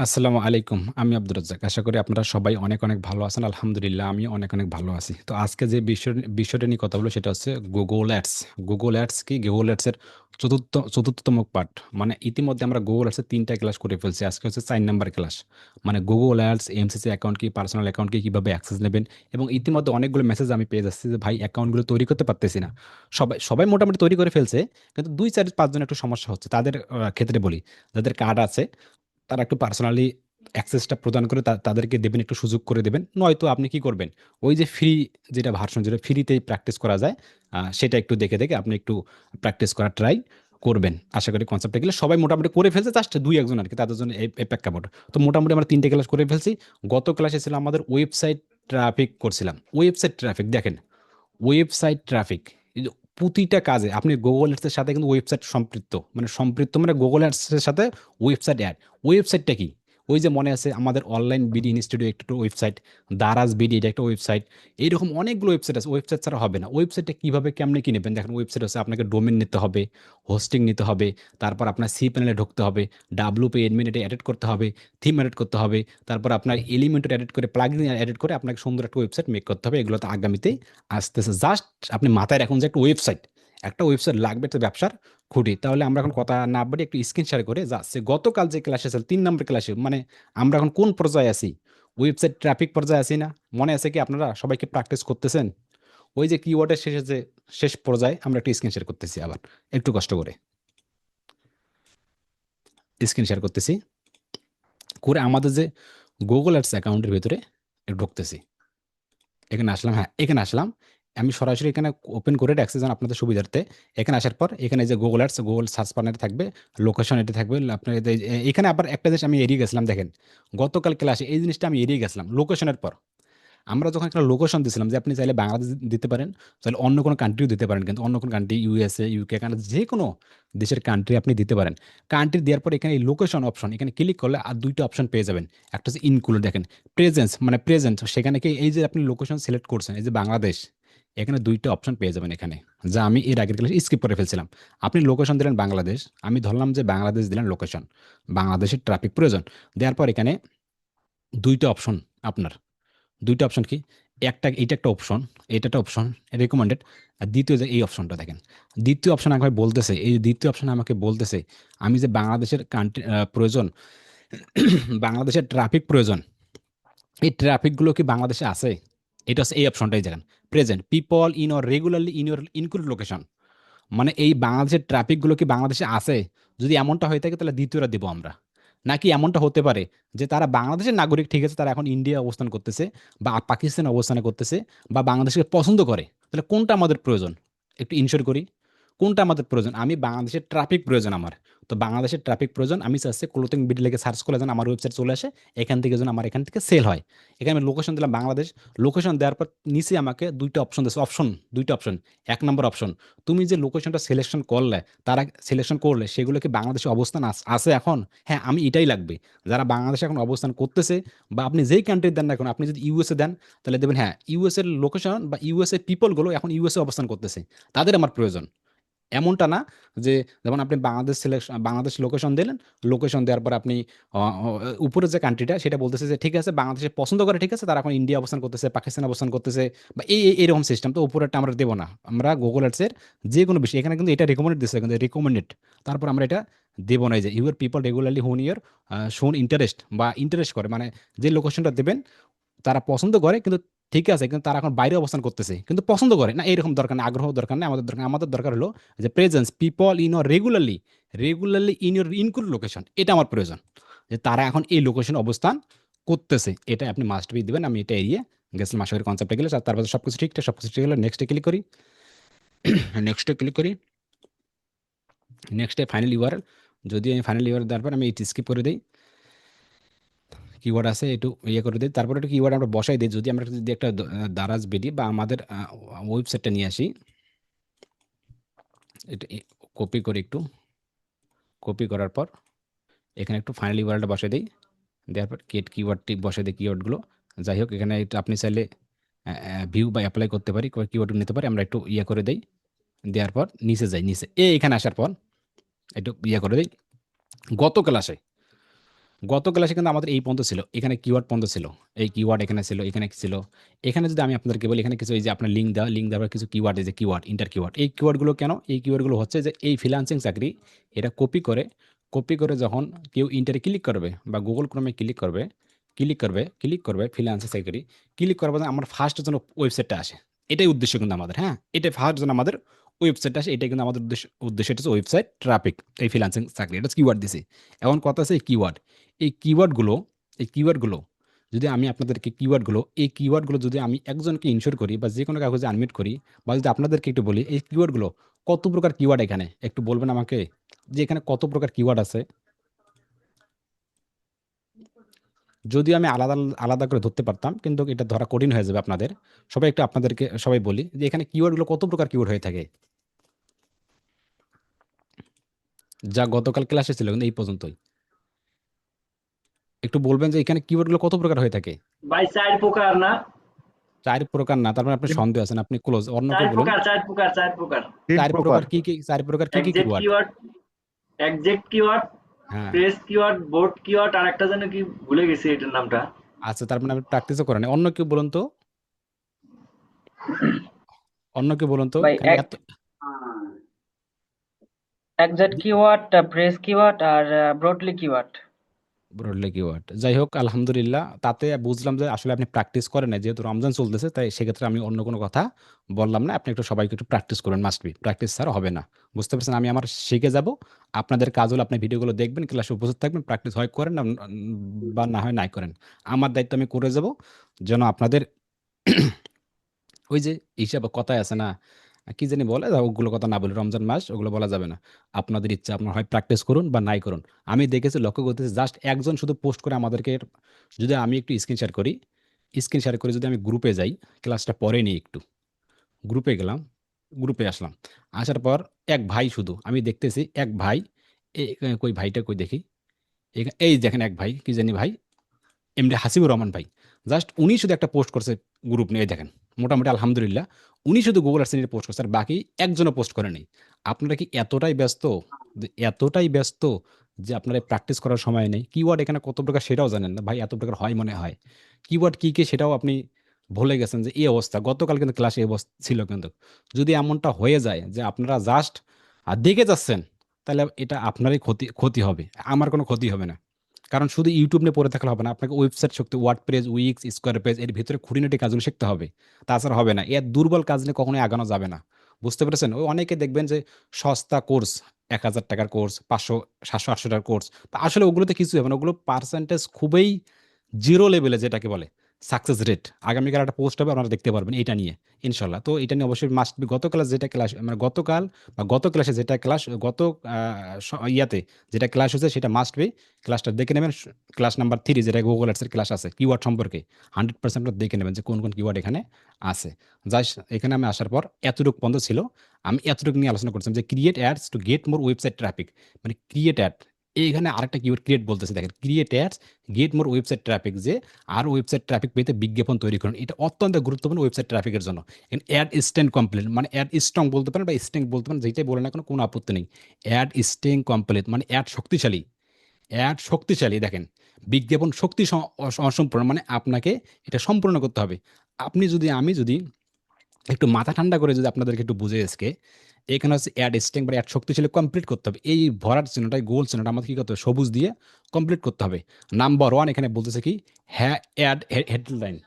আসসালামু আলাইকুম। আমি আব্দুর রাজ্জাক। আশা করি আপনারা সবাই অনেক, অনেক ভালো আছেন। আলহামদুলিল্লাহ আমিও অনেক, অনেক ভালো আছি। তো আজকে যে বিষয়টা নিয়ে কথা বলব সেটা হচ্ছে Google Ads। Google Ads কি? Google Ads এর চতুর্থতম পার্ট। মানে ইতিমধ্যে আমরা Google Ads এর ৩ টা ক্লাস করে ফেলছি। আজকে হচ্ছে ৪ নাম্বার ক্লাস। মানে Google Ads, এমসিসি অ্যাকাউন্ট কি, পার্সোনাল অ্যাকাউন্ট কি, কিভাবে অ্যাক্সেস নেবেন এবং ইতিমধ্যে অনেকগুলো মেসেজ আমি পেয়ে যাচ্ছি যে ভাই অ্যাকাউন্টগুলো তৈরি করতে পারতেছি না। সবাই সবাই মোটামুটি তৈরি করে ফেলছে। কিন্তু ২, ৪, ৫ জন একটু সমস্যা হচ্ছে। তাদের ক্ষেত্রে বলি, যাদের কার্ড আছে তারা একটু পার্সোনালি অ্যাক্সেসটা প্রদান করে তাদেরকে দেবেন, একটু সুযোগ করে দেবেন। নয়তো আপনি কি করবেন? ওই যে ফ্রি যেটা ভার্সন, যেটা ফ্রিতেই প্র্যাকটিস করা যায়, সেটা একটু দেখে আপনি একটু প্র্যাকটিস করার ট্রাই করবেন। আশা করি কনসেপ্টটা গেলে সবাই মোটামুটি করে ফেলছে, জাস্ট ২-১ জন আরকি, তাদের জন্য এই প্রেক্ষাপট। তো মোটামুটি আমরা ৩ টে ক্লাস করে ফেলছি। গত ক্লাসে ছিল আমাদের ওয়েবসাইট ট্রাফিক করছিলাম। ওয়েবসাইট ট্রাফিক দেখেন, ওয়েবসাইট ট্রাফিক এই যে প্রতিটা কাজে আপনি গুগল অ্যাডস এর সাথে কিন্তু ওয়েবসাইট সম্পৃক্ত মানে গুগল অ্যাডস এর সাথে ওয়েবসাইট অ্যাড। ওয়েবসাইটটা কি? ওই যে মনে আছে আমাদের অনলাইন বিডি ইনস্টিটিউট একটা ওয়েবসাইট, দারাজ বিডি এটা একটা ওয়েবসাইট। এইরকম অনেকগুলো ওয়েবসাইট আছে। ওয়েবসাইট ছাড়া হবে না। ওয়েবসাইটটা কিভাবে কেমনে কি নেবেন? দেখেন, ওয়েবসাইট হচ্ছে আপনাকে ডোমেন নিতে হবে, হোস্টিং নিতে হবে, তারপর আপনার সি প্যানেলে ঢুকতে হবে, ডাব্লুপি এডমিন এটা এডিট করতে হবে, থিম এডিট করতে হবে, তারপর আপনার এলিমেন্ট এডিট করে, প্লাগইন এডিট করে আপনাকে সুন্দর একটা ওয়েবসাইট মেক করতে হবে। এগুলো তো আগামীতে আসতেছে। জাস্ট আপনি মাথায় রাখুন যে একটা ওয়েবসাইট লাগবে তো ব্যবসার খুঁটি। তাহলে আমরা এখন কথা না বাড়িয়ে একটু স্ক্রিন শেয়ার করে যাচ্ছে গতকাল যে ক্লাসে ছিল ৩ নম্বর ক্লাসে, মানে আমরা এখন কোন পর্যায়ে আছি? ওয়েবসাইট ট্রাফিক পর্যায়ে আছি না? মনে আছে কি আপনারা সবাইকে প্র্যাকটিস করতেছেন? ওই যে কিওয়ার্ডের শেষে যে শেষ পর্যায়ে আমরা একটু স্ক্রিন শেয়ার করতেছি, আবার একটু কষ্ট করে স্ক্রিন শেয়ার করতেছি, করে আমাদের যে গুগল অ্যাডস অ্যাকাউন্টের ভিতরে একটু ঢুকতেছি। এখানে আসলাম, হ্যাঁ, এখানে আসলাম। আমি সরাসরি এখানে ওপেন করে রাখছি যেন আপনাদের সুবিধার্থে। এখানে আসার পর এখানে যে গুগল অ্যাডস, গুগল সার্চ বানারে থাকবে, লোকেশন এটা থাকবে। আপনার এখানে আবার একটা জিনিস আমি এড়িয়ে গেছিলাম, দেখেন গতকাল ক্লাসে এই জিনিসটা আমি এড়িয়ে গেছিলাম। লোকেশনের পর আমরা যখন একটা লোকেশন দিছিলাম যে আপনি চাইলে বাংলাদেশ দিতে পারেন, চাইলে অন্য কোনো কান্ট্রিও দিতে পারেন, কিন্তু অন্য কোনো কান্ট্রি, ইউএসএ, ইউকে, কানাডা, যে কোনো দেশের কান্ট্রি আপনি দিতে পারেন। কান্ট্রি দেওয়ার পর এখানে এই লোকেশন অপশন, এখানে ক্লিক করলে আর ২ টা অপশন পেয়ে যাবেন। একটা হচ্ছে ইনক্লুড, দেখেন প্রেজেন্স মানে প্রেজেন্ট, সেখানে কি এই যে আপনি লোকেশন সিলেক্ট করছেন, এই যে বাংলাদেশ, এখানে ২ টা অপশন পেয়ে যাবেন এখানে, যা আমি এর আগের ক্লাসে স্কিপ করে ফেলছিলাম। আপনি লোকেশন দিলেন বাংলাদেশ, আমি ধরলাম যে বাংলাদেশ দিলেন লোকেশন, বাংলাদেশের ট্রাফিক প্রয়োজন। দেওয়ার পর এখানে ২ টা অপশন আপনার, ২ টা অপশন কি? এইটা একটা অপশন, এটা একটা অপশন রিকমেন্ডেড। আর দ্বিতীয় যে এই অপশনটা দেখেন, দ্বিতীয় অপশন আমাকে বলতেছে, এই দ্বিতীয় অপশন আমাকে বলতেছে আমি যে বাংলাদেশের কান্ট্রি প্রয়োজন, বাংলাদেশের ট্রাফিক প্রয়োজন, এই ট্রাফিকগুলো কি বাংলাদেশে আছে? এটা হচ্ছে এই অপশনটাই দেখেন, present people in or regularly in your include location. মানে এই বাংলাদেশের ট্রাফিকগুলো কি বাংলাদেশে আছে? যদি এমনটা হয়ে থাকে তাহলে দ্বিতীয়টা দিব আমরা। নাকি এমনটা হতে পারে যে তারা বাংলাদেশের নাগরিক, ঠিক আছে, তারা এখন ইন্ডিয়া অবস্থান করতেছে বা পাকিস্তানে অবস্থানে করতেছে বা বাংলাদেশকে পছন্দ করে, তাহলে কোনটা আমাদের প্রয়োজন? একটু ইনশিওর করি, কোনটা আমাদের প্রয়োজন? আমি বাংলাদেশের ট্রাফিক প্রয়োজন আমার। তো বাংলাদেশের ট্রাফিক প্রয়োজন আমি চাচ্ছি ক্লোথিং বিডি লেগে সার্চ করলে যেন আমার ওয়েবসাইট চলে আসে, এখান থেকে যেন আমার এখান থেকে সেল হয়। এখানে আমি লোকেশন দিলাম বাংলাদেশ। লোকেশন দেওয়ার পর নিচে আমাকে ২ টা অপশন দিচ্ছে, অপশন ২ টা অপশন। ১ নম্বর অপশন, তুমি যে লোকেশনটা সিলেকশন করলে, তারা সিলেকশন করলে সেগুলো কি বাংলাদেশে অবস্থান আছে এখন? হ্যাঁ, আমি এটাই লাগবে। যারা বাংলাদেশে এখন অবস্থান করতেছে, বা আপনি যেই কান্ট্রি দেন না এখন, আপনি যদি ইউএসএ দেন তাহলে দেবেন হ্যাঁ ইউএস এর লোকেশন বা ইউএসএ পিপলগুলো এখন ইউএসএ অবস্থান করতেছে, তাদের আমার প্রয়োজন। এমনটা না যে, যেমন আপনি বাংলাদেশ লোকেশন দিলেন, লোকেশন দেওয়ার পর আপনি উপরে যে কান্ট্রিটা সেটা বলতেছে যে ঠিক আছে বাংলাদেশে পছন্দ করে, ঠিক আছে, তারা এখন ইন্ডিয়া অবস্থান করতেছে, পাকিস্তান অবস্থান করতেছে, বা এরকম সিস্টেম। তো উপরেরটা আমরা দেবো না, আমরা গুগল অ্যাডসের যে কোনো বিষয় এখানে কিন্তু এটা রেকমেন্ডেড দিচ্ছে, কিন্তু রিকমেন্ডেড, তারপর আমরা এটা দেবো না। এই যে ইউর পিপল রেগুলারলি হুন ইয়ার শোন ইন্টারেস্ট বা ইন্টারেস্ট করে, মানে যে লোকেশনটা দেবেন তারা পছন্দ করে, কিন্তু ঠিক আছে, কিন্তু তারা এখন বাইরে অবস্থান করতেছে কিন্তু পছন্দ করে না, এরকম দরকার নেই, আগ্রহ দরকার নেই। আমাদের দরকার হলো যে presence people in or regularly in your include location, এটা আমার প্রয়োজন, যে তারা এখন এই লোকেশন অবস্থান করতেছে, এটা আপনি মাস্ট বি দিবেন। আমি এটা এড়িয়ে গেছিলাম, আশা করি কনসেপ্টে গেলে। তারপর সবকিছু ঠিক হলো, নেক্সটে ক্লিক করি, নেক্সটে ক্লিক করি, নেক্সটে ফাইনাল ইউআরএল। যদি আমি ফাইনাল ইউআরএল দেওয়ার পর আমি এটি স্কিপ করে দিই, কিওয়ার্ড আছে একটু ইয়ে করে দিই, তারপরে একটু কিওয়ার্ড আমরা বসাই দিই। যদি আমরা যদি একটা দারাজ বিডি বা আমাদের ওয়েবসাইটটা নিয়ে আসি, এটা কপি করি, একটু কপি করার পর এখানে একটু ফাইনাল ইউআরএলটা বসাই দিই, দেওয়ার পর গেট কিওয়ার্ডটি বসাই দিই, কিওয়ার্ডগুলো যাই হোক এখানে একটু আপনি চাইলে ভিউ বা অ্যাপ্লাই করতে পারি, কিওয়ার্ড নিতে পারি। আমরা একটু ইয়ে করে দিই, দেওয়ার পর নিচে যাই, নিচে এখানে আসার পর একটু ইয়ে করে দিই। গত ক্লাসে গত ক্লাসে কিন্তু আমাদের এই পর্যন্ত ছিল, এখানে কিওয়ার্ড পর্যন্ত ছিল, এই কিওয়ার্ড এখানে ছিল, এখানে ছিল। এখানে যদি আমি আপনাদেরকে বলি, এখানে কিছু এই যে আপনার লিঙ্ক দেওয়ার কিছু কিওয়ার্ড, এই যে কিওয়ার্ড, ইন্টার কিওয়ার্ড, এই কিওয়ার্ডগুলো কেন? এই কিওয়ার্ডগুলো হচ্ছে যে এই ফ্রিল্যান্সিং চাকরি, এটা কপি করে যখন কেউ ইন্টারে ক্লিক করবে বা গুগল ক্রোমে ক্লিক করবে ফ্রিল্যান্সিং চাকরি, ক্লিক করবে আমার ফার্স্ট যেন ওয়েবসাইটটা আসে। এটাই উদ্দেশ্য কিন্তু আমাদের, হ্যাঁ, এটাই ফার্স্ট যেন আমাদের ওয়েবসাইটটা আসে, এটাই কিন্তু আমাদের উদ্দেশ্য এটা হচ্ছে ওয়েবসাইট ট্রাফিক, এই ফ্রিল্যান্সিং চাকরি, এটা কিওয়ার্ড দিছি। এখন কথা আছে এই কিওয়ার্ড, এই কিওয়ার্ডগুলো এই কিওয়ার্ডগুলো যদি আমি আপনাদেরকে এই কিওয়ার্ডগুলো যদি আমি একজনকে ইনশিওর করি বা যে কোনো কাগজে আনমিট করি, বা যদি আপনাদেরকে একটু বলি এই কিওয়ার্ডগুলো কত প্রকার কিওয়ার্ড, এখানে একটু বলবেন আমাকে যে এখানে কত প্রকার কিওয়ার্ড আছে? যদি আমি আলাদা আলাদা করে ধরতে পারতাম, কিন্তু এটা ধরা কঠিন হয়ে যাবে আপনাদের। আপনাদেরকে সবাই বলি যে এখানে কিওয়ার্ডগুলো কত প্রকার কিওয়ার্ড হয়ে থাকে, যা গতকাল ক্লাসে ছিল কিন্তু এই পর্যন্তই। একটু বলবেন যে এখানে কিওয়ার্ডগুলো কত প্রকার হয়ে থাকে? ভাই 4 প্রকার না? 4 প্রকার না, তার মানে আপনি সন্দেহ আছেন, আপনি ক্লোজ, অন্য চার কেউ বলুন। প্রকার 4 প্রকার 4 প্রকার। 4 3 প্রকার। প্রকার কি কি? 4 প্রকার কি কি exact keyword? Keyword, exact keyword, হ্যাঁ, প্রেস কিওয়ার্ড, বোর্ড কিওয়ার্ড, আর একটা যেন কি ভুলে গেছি এটার নামটা। আচ্ছা, তার মানে আপনি প্র্যাকটিসও করেন। অন্য কেউ বলুন তো, ভাই এখানে এত এক্সাক্ট কিওয়ার্ড, প্রেস কিওয়ার্ড আর ব্রডলি কিওয়ার্ড। Broadly keyword. যাই হোক, আলহামদুলিল্লাহ, তাতে বুঝলাম যে আসলে আপনি প্র্যাকটিস করেন না, যেহেতু রমজান চলতেছে, তাই সেক্ষেত্রে আমি অন্য কোনো কথা বললাম না। আপনি একটু সবাইকে একটু প্র্যাকটিস করবেন, মাস্ট বি, প্র্যাকটিস ছাড়া হবে না। বুঝতে পারছেন? আমি আমার শিখে যাব, আপনাদের কাজ হলো আপনি ভিডিওগুলো দেখবেন, ক্লাসে উপস্থিত থাকবেন, প্র্যাকটিস হয় করেন না, বা না হয় নাই করেন। আমার দায়িত্ব আমি করে যাব, যেন আপনাদের ওই যে হিসাব কথায় আছে না, কি জানি বলে, ওগুলো কথা না বলি, রমজান মাস ওগুলো বলা যাবে না। আপনাদের ইচ্ছা, আপনার হয় প্র্যাকটিস করুন বা নাই করুন। আমি দেখেছি, লক্ষ্য করতেছি, জাস্ট একজন শুধু পোস্ট করে আমাদেরকে, যদি আমি একটু স্ক্রিন শেয়ার করি, যদি আমি গ্রুপে যাই, ক্লাসটা পরে নিই একটু, গ্রুপে গেলাম, গ্রুপে আসলাম, আসার পর এক ভাই, শুধু আমি দেখতেছি এক ভাই, কই ভাইটা কই দেখি, এই দেখেন এক ভাই, কি জানি ভাই, এমডি হাসিবুর রহমান ভাই, জাস্ট উনি শুধু একটা পোস্ট করছে গ্রুপ নিয়ে, দেখেন, মোটামুটি আলহামদুলিল্লাহ, উনি শুধু গুগল অ্যাডসেন্স নিয়ে পোস্ট করছে, আর বাকি একজনও পোস্ট করেনি। আপনারা কি এতটাই ব্যস্ত যে আপনার প্র্যাকটিস করার সময় নেই? কিওয়ার্ড এখানে কত প্রকার সেটাও জানেন না ভাই, এত প্রকার হয় মনে হয়, কিওয়ার্ড কি কি সেটাও আপনি ভুলে গেছেন, যে এই অবস্থা, গতকাল কিন্তু ক্লাসে এই অবস্থা ছিল কিন্তু। যদি এমনটা হয়ে যায় যে আপনারা জাস্ট দেখে যাচ্ছেন, তাহলে এটা আপনারই ক্ষতি ক্ষতি হবে, আমার কোনো ক্ষতি হবে না। কারণ শুধু ইউটিউব নিয়ে পড়ে থাকলে হবে না, আপনাকে ওয়েবসাইট শিখতে, ওয়ার্ডপ্রেস, উইক্স, স্কোয়ার পেজ, এর ভিতরে খুঁটিনাটি কাজগুলো শিখতে হবে। তাছাড়া হবে না, এর দুর্বল কাজ নিয়ে কখনোই আগানো যাবে না। বুঝতে পেরেছেন? ওই অনেকে দেখবেন যে সস্তা কোর্স, 1,000 টাকার কোর্স, 500, 700, 800 টাকার কোর্স, আসলে ওগুলোতে কিছু হবে না, ওগুলো পার্সেন্টেজ খুবই জিরো লেভেলে, যেটাকে বলে সাকসেস রেট। আগামীকাল একটা পোস্ট হবে, আপনারা দেখতে পারবেন এটা নিয়ে, ইনশাল্লাহ। তো এটা নিয়ে অবশ্যই মাস্ট বি, গতকাল বা গত ক্লাসে যেটা ক্লাস, গত ইয়াতে যেটা ক্লাস হয়েছে, সেটা মাস্ট বি ক্লাসটা দেখে নেবেন। ক্লাস নাম্বার 3, যেটা গুগল অ্যাডসের ক্লাস আছে কিওয়ার্ড সম্পর্কে, 100% দেখে নেবেন যে কোন কোন কিওয়ার্ড এখানে আছে। জাস্ট এখানে আমি আসার পর এতটুকু পর্যন্ত ছিল, আমি এতটুকু নিয়ে আলোচনা করছিলাম যে create ads to get more website traffic, মানে ক্রিয়েট অ্যাড, এইখানে আরেকটা কিওয়ার্ড ক্রিয়েট বলতেছে, দেখেন, create ads get more website traffic, যে আর ওয়েবসাইট ট্রাফিক পেতে বিজ্ঞাপন তৈরি করুন, এটা অত্যন্ত গুরুত্বপূর্ণ ওয়েবসাইট ট্রাফিকের জন্য। অ্যাড স্ট্যান্ড কমপ্লিট, মানে অ্যাড স্ট্রং বলতে পারেন বা স্ট্রেং বলতে পারেন, যেটাই বলে না কোনো আপত্তি নেই। অ্যাড স্ট্রেং কমপ্লিট মানে অ্যাড শক্তিশালী, দেখেন, বিজ্ঞাপন শক্তি অসম্পূর্ণ, মানে আপনাকে এটা সম্পূর্ণ করতে হবে। আমি যদি একটু মাথা ঠান্ডা করে যদি আপনাদেরকে একটু বুঝে আজকে, এখানে হচ্ছে অ্যাড স্ট্রেং বা অ্যাড শক্তিশালী কমপ্লিট করতে হবে, এই ভরার চিহ্নটাই, গোল চিহ্নটা আমাদের কি করতে হবে, সবুজ দিয়ে কমপ্লিট করতে হবে। নাম্বার 1 এখানে বলতেছে কি, হ্যাঁ, অ্যাড হেডলাইন।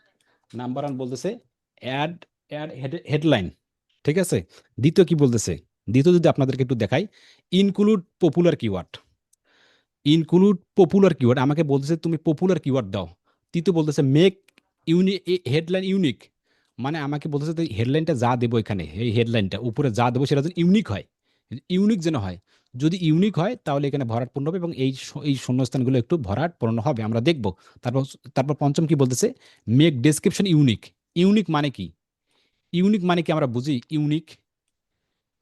নাম্বার 1 বলতেছে অ্যাড অ্যাড হেডলাইন, ঠিক আছে। দ্বিতীয় কি বলতেছে? দ্বিতীয় যদি আপনাদেরকে একটু দেখাই, ইনক্লুড পপুলার কিওয়ার্ড। আমাকে বলতেছে তুমি পপুলার কিওয়ার্ড দাও। তৃতীয় বলতেছে মেক হেডলাইন ইউনিক, মানে আমাকে বলতেছে হেডলাইনটা যা দেবো, এখানে এই হেডলাইনটা উপরে যা দেবো সেটা যেন ইউনিক হয়, ইউনিক যেন হয়। যদি ইউনিক হয় তাহলে এখানে ভরাট পূর্ণ হবে, এবং এই শূন্যস্থানগুলো একটু ভরাট পূর্ণ হবে, আমরা দেখব। তারপর তারপর পঞ্চম কি বলতেছে, মেক ডেসক্রিপশন ইউনিক। ইউনিক মানে কি? আমরা বুঝি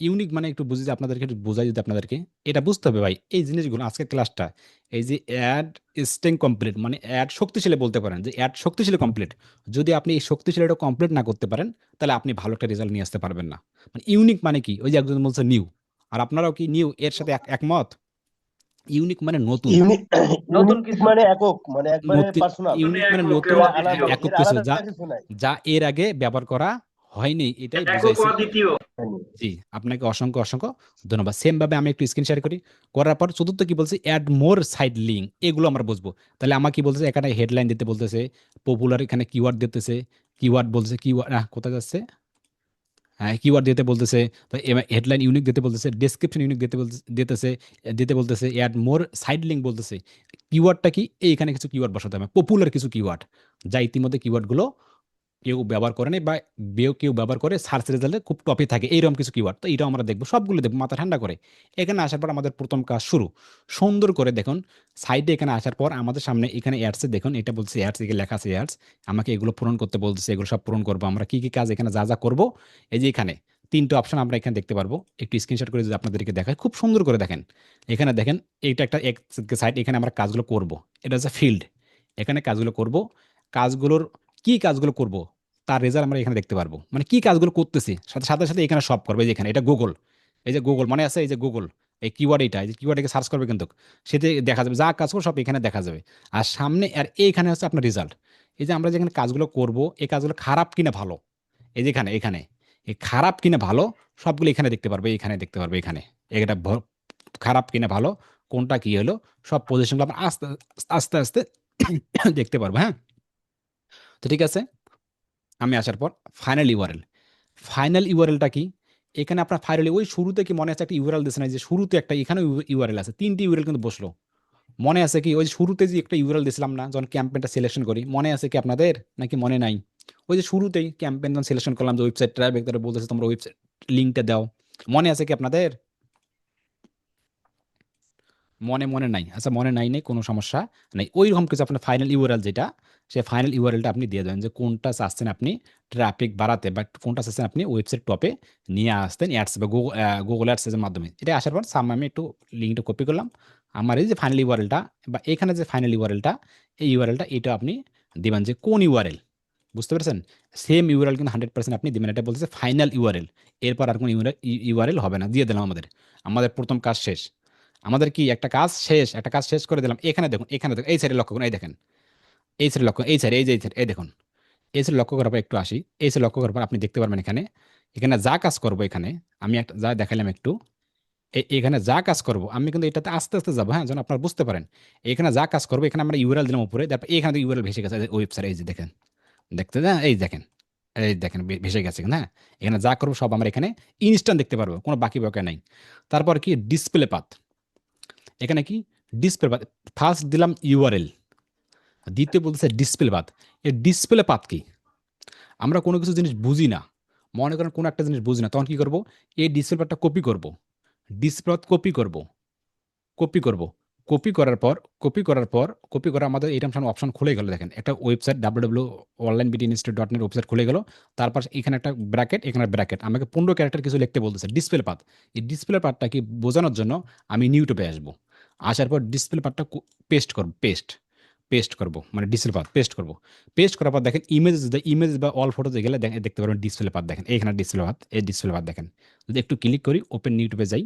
ইউনিক, মানে একটু বুঝি, যে আপনাদেরকে একটু বোঝাই, যদি আপনাদেরকে এটা বুঝতে হবে ভাই, এই জিনিসগুলো আজকের ক্লাসটা, এই যে অ্যাড স্ট্রেং কমপ্লিট, মানে অ্যাড শক্তিশালী বলতে পারেন, যে অ্যাড শক্তিশালী কমপ্লিট, যদি আপনি এই শক্তিশালীটা কমপ্লিট না করতে পারেন, তাহলে আপনি ভালো একটা রেজাল্ট নিয়ে আসতে পারবেন না। মানে ইউনিক মানে কি? ওই যে একজন বলছে নিউ, আর আপনারাও কি নিউ এর সাথে একমত? ইউনিক মানে নতুন, ইউনিক নতুন ইউনিক কিছু। মানে একক, মানে একবারে নতুন পার্সোনাল, ইউনিক মানে একক নতুন এবং এরা মানে দ্বিতীয়। আলাদা, একক এর কিছু আলাদা যা কিছু নাই। যা এর আগে ব্যবহার করা হয়নি, এটাই একক বুঝাইছি। ও দ্বিতীয়। জি, আপনাকে অসংখ্য অসংখ্য ধন্যবাদ। সেম ভাবে আমি একটু স্ক্রিন শেয়ার করি, করার পর চতুর্থ কি বলছি, অ্যাড মোর সাইড লিঙ্ক, এগুলো আমরা বুঝবো। তাহলে আমার কি বলতেছে, এখানে হেডলাইন দিতে বলতেছে, পপুলার এখানে কিওয়ার্ড দিতেছে, কিওয়ার্ড বলতেছে, কিওয়ার্ড কোথায় যাচ্ছে, হ্যাঁ কিওয়ার্ড দিতে বলতেছে, তো হেডলাইন ইউনিক দিতে বলতেছে, ডেসক্রিপশন ইউনিক দিতে বলতেছে অ্যাড মোর সাইড লিঙ্ক বলতেছে। কিওয়ার্ডটা কি, এইখানে কিছু কিওয়ার্ড বসাতে হবে, পপুলার কিছু কিওয়ার্ড, যা ইতিমধ্যে কিওয়ার্ডগুলো কেউ ব্যবহার করে নাই বা কেউ ব্যবহার করে, সার্চ রেজাল্টে খুব টপে থাকে, এইরকম কিছু কিওয়ার্ড। তো এটাও আমরা দেখবো, সবগুলো দেখবো মাথা ঠান্ডা করে। এখানে আসার পর আমাদের প্রথম কাজ শুরু, সুন্দর করে দেখুন সাইডে এখানে আসার পর আমাদের সামনে এখানে অ্যাডসে দেখুন, এটা বলছে অ্যাডস, এখানে লেখা আছে অ্যাডস, আমাকে এগুলো পূরণ করতে বলতেছে, এগুলো সব পূরণ করবো। আমরা কি কি কাজ এখানে যা যা করবো, এই যে এখানে তিনটে অপশন আমরা এখানে দেখতে পারবো। একটু স্ক্রিনশট করে যদি আপনাদেরকে দেখায়, খুব সুন্দর করে দেখেন। এখানে দেখেন এইটা একটা সাইড, এখানে আমরা কাজগুলো করব, এটা হচ্ছে ফিল্ড, এখানে কাজগুলো করব। কাজগুলোর কি কাজগুলো করব তার রেজাল্ট আমরা এখানে দেখতে পারবো, মানে কি কাজগুলো করতেছি, সাথে সাথে সাথে এখানে সব করবে। এই যে এখানে এটা গুগল, এই যে গুগল মানে আছে, এই যে গুগল, এই কিওয়ার্ড, এটা এই যে কিওয়ার্ডকে সার্চ করবে কিন্তু সেতে দেখা যাবে, যা কাজ করবো সব এখানে দেখা যাবে। আর সামনে আর এইখানে হচ্ছে আপনার রেজাল্ট। এই যে আমরা যেখানে কাজগুলো করব, এই কাজগুলো খারাপ কিনা ভালো, এই যে এখানে এখানে এই খারাপ কিনা ভালো সবগুলো এখানে দেখতে পারবে, এখানে দেখতে পারবে, এখানে এটা খারাপ কিনা ভালো, কোনটা কি হলো, সব পজিশনগুলো আমরা আস্তে আস্তে আস্তে দেখতে পারবো। হ্যাঁ, তো ঠিক আছে, আমি আসার পর ফাইনাল ইউআরএল, ফাইনাল ইউআরএলটা কি, এখানে আপনার ফাইনাল ওই শুরুতে কি মনে আছে একটা ইউআরএল দিয়েছে না, যে শুরুতে একটা এখানে ইউআরএল আছে, তিনটি ইউআরএল কিন্তু বসলো, মনে আছে কি? ওই যে শুরুতে যে একটা ইউআরএল দিয়েছিলাম না যখন ক্যাম্পেইনটা সিলেকশন করি, মনে আছে কি আপনাদের, নাকি মনে নাই? ওই যে শুরুতেই ক্যাম্পেইন যখন সিলেকশন করলাম, যে ওয়েবসাইট ট্রাফিক তারা বলতেছে তোমরা ওয়েবসাইট লিঙ্কটা দাও, মনে আছে কি আপনাদের? মনে নাই? আচ্ছা মনে নাই কোনো সমস্যা নাই। ওইরকম কিছু আপনার ফাইনাল ইউআরএল যেটা, সেই ফাইনাল ইউআরএলটা আপনি দিয়ে দেবেন, যে কোনটা চাচ্ছেন আপনি ট্রাফিক বাড়াতে, বা কোনটা চাচ্ছেন আপনি ওয়েবসাইট টপে নিয়ে আসতেন অ্যাডস বা গুগল অ্যাডসের মাধ্যমে। এটা আসার পর আমি একটু লিঙ্কটা কপি করলাম, আমার এই যে ফাইনাল ইউআরএলটা বা এখানে যে ফাইনাল ইউআরএলটা, এই ইউআরএলটা এটা আপনি দিবেন, যে কোন ইউআরএল, বুঝতে পেরেছেন? সেম ইউআরএল কিন্তু 100% আপনি দিবেন, এটা বলতেছে ফাইনাল ইউআরএল, এরপর আর কোনো ইউআরএল হবে না। দিয়ে দিলাম, আমাদের আমাদের প্রথম কাজ শেষ। আমাদের কি একটা কাজ শেষ, একটা কাজ শেষ করে দিলাম। এখানে দেখুন, এখানে দেখুন, এই সাইডে লক্ষ্য করুন, এই দেখেন, এই সাইডে লক্ষ্য, এই সাইডে, এই যে এই সাইড, এই দেখুন, এই সাইডে লক্ষ্য করার পর একটু আসি, এই সাইডে লক্ষ্য করার পর আপনি দেখতে পারবেন এখানে, এখানে যা কাজ করবো, এখানে আমি একটা যা দেখালাম একটু, এখানে যা কাজ করবো আমি কিন্তু এটাতে আস্তে আস্তে যাবো, হ্যাঁ, যেন আপনারা বুঝতে পারেন। এখানে যা কাজ করবো, এখানে আমরা ইউআরএল দিলাম উপরে, তারপর এখানে ইউআরএল ভেসে গেছে ওয়েবসাইট, এই যে দেখেন, দেখতে না, এই দেখেন, এই দেখেন ভেসে গেছে, হ্যাঁ। এখানে যা করবো সব আমরা এখানে ইনস্ট্যান্ট দেখতে পারবো, কোনো বাকি বাকি নাই। তারপর কি ডিসপ্লে পাথ, এখানে কি ডিসপ্লে পাথ, ফার্স্ট দিলাম ইউআরএল, দ্বিতীয় বলতেছে ডিসপ্লে পাথ। এই ডিসপ্লে পাথ কি, আমরা কোনো কিছু জিনিস বুঝি না, মনে করেন কোনো একটা জিনিস বুঝি না, তখন কি করব, এই ডিসপ্লে পাথটা কপি করব, ডিসপ্লে পাথ কপি করব, কপি করব, কপি করার পর, কপি করা আমাদের এইরকম সামনে অপশন খুলে গেল, দেখেন একটা ওয়েবসাইট www.onlinebitinstitute.net ওয়েবসাইট খুলে গেল। তারপর এখানে একটা ব্র্যাকেট, এখানে ব্র্যাকেট, আমাকে 15 ক্যারেক্টার কিছু লিখতে বলতেছে, ডিসপ্লে পাথ। এই ডিসপ্লে পাথটা কি বোঝানোর জন্য আমি ইউটিউবে আসবো, আসার পর ডিসপ্লে পাথটা পেস্ট করব, পেস্ট করব, মানে ডিসপ্লে পাথ পেস্ট করব। পেস্ট করার পর দেখেন ইমেজ বা অল ফটোতে গেলে দেখতে পারবেন ডিসপ্লে পাথ, দেখেন এইখানে ডিসপ্লে পাথ, এই ডিসপ্লে পাথ দেখেন। যদি একটু ক্লিক করি, ওপেন ইউটিউবে যাই,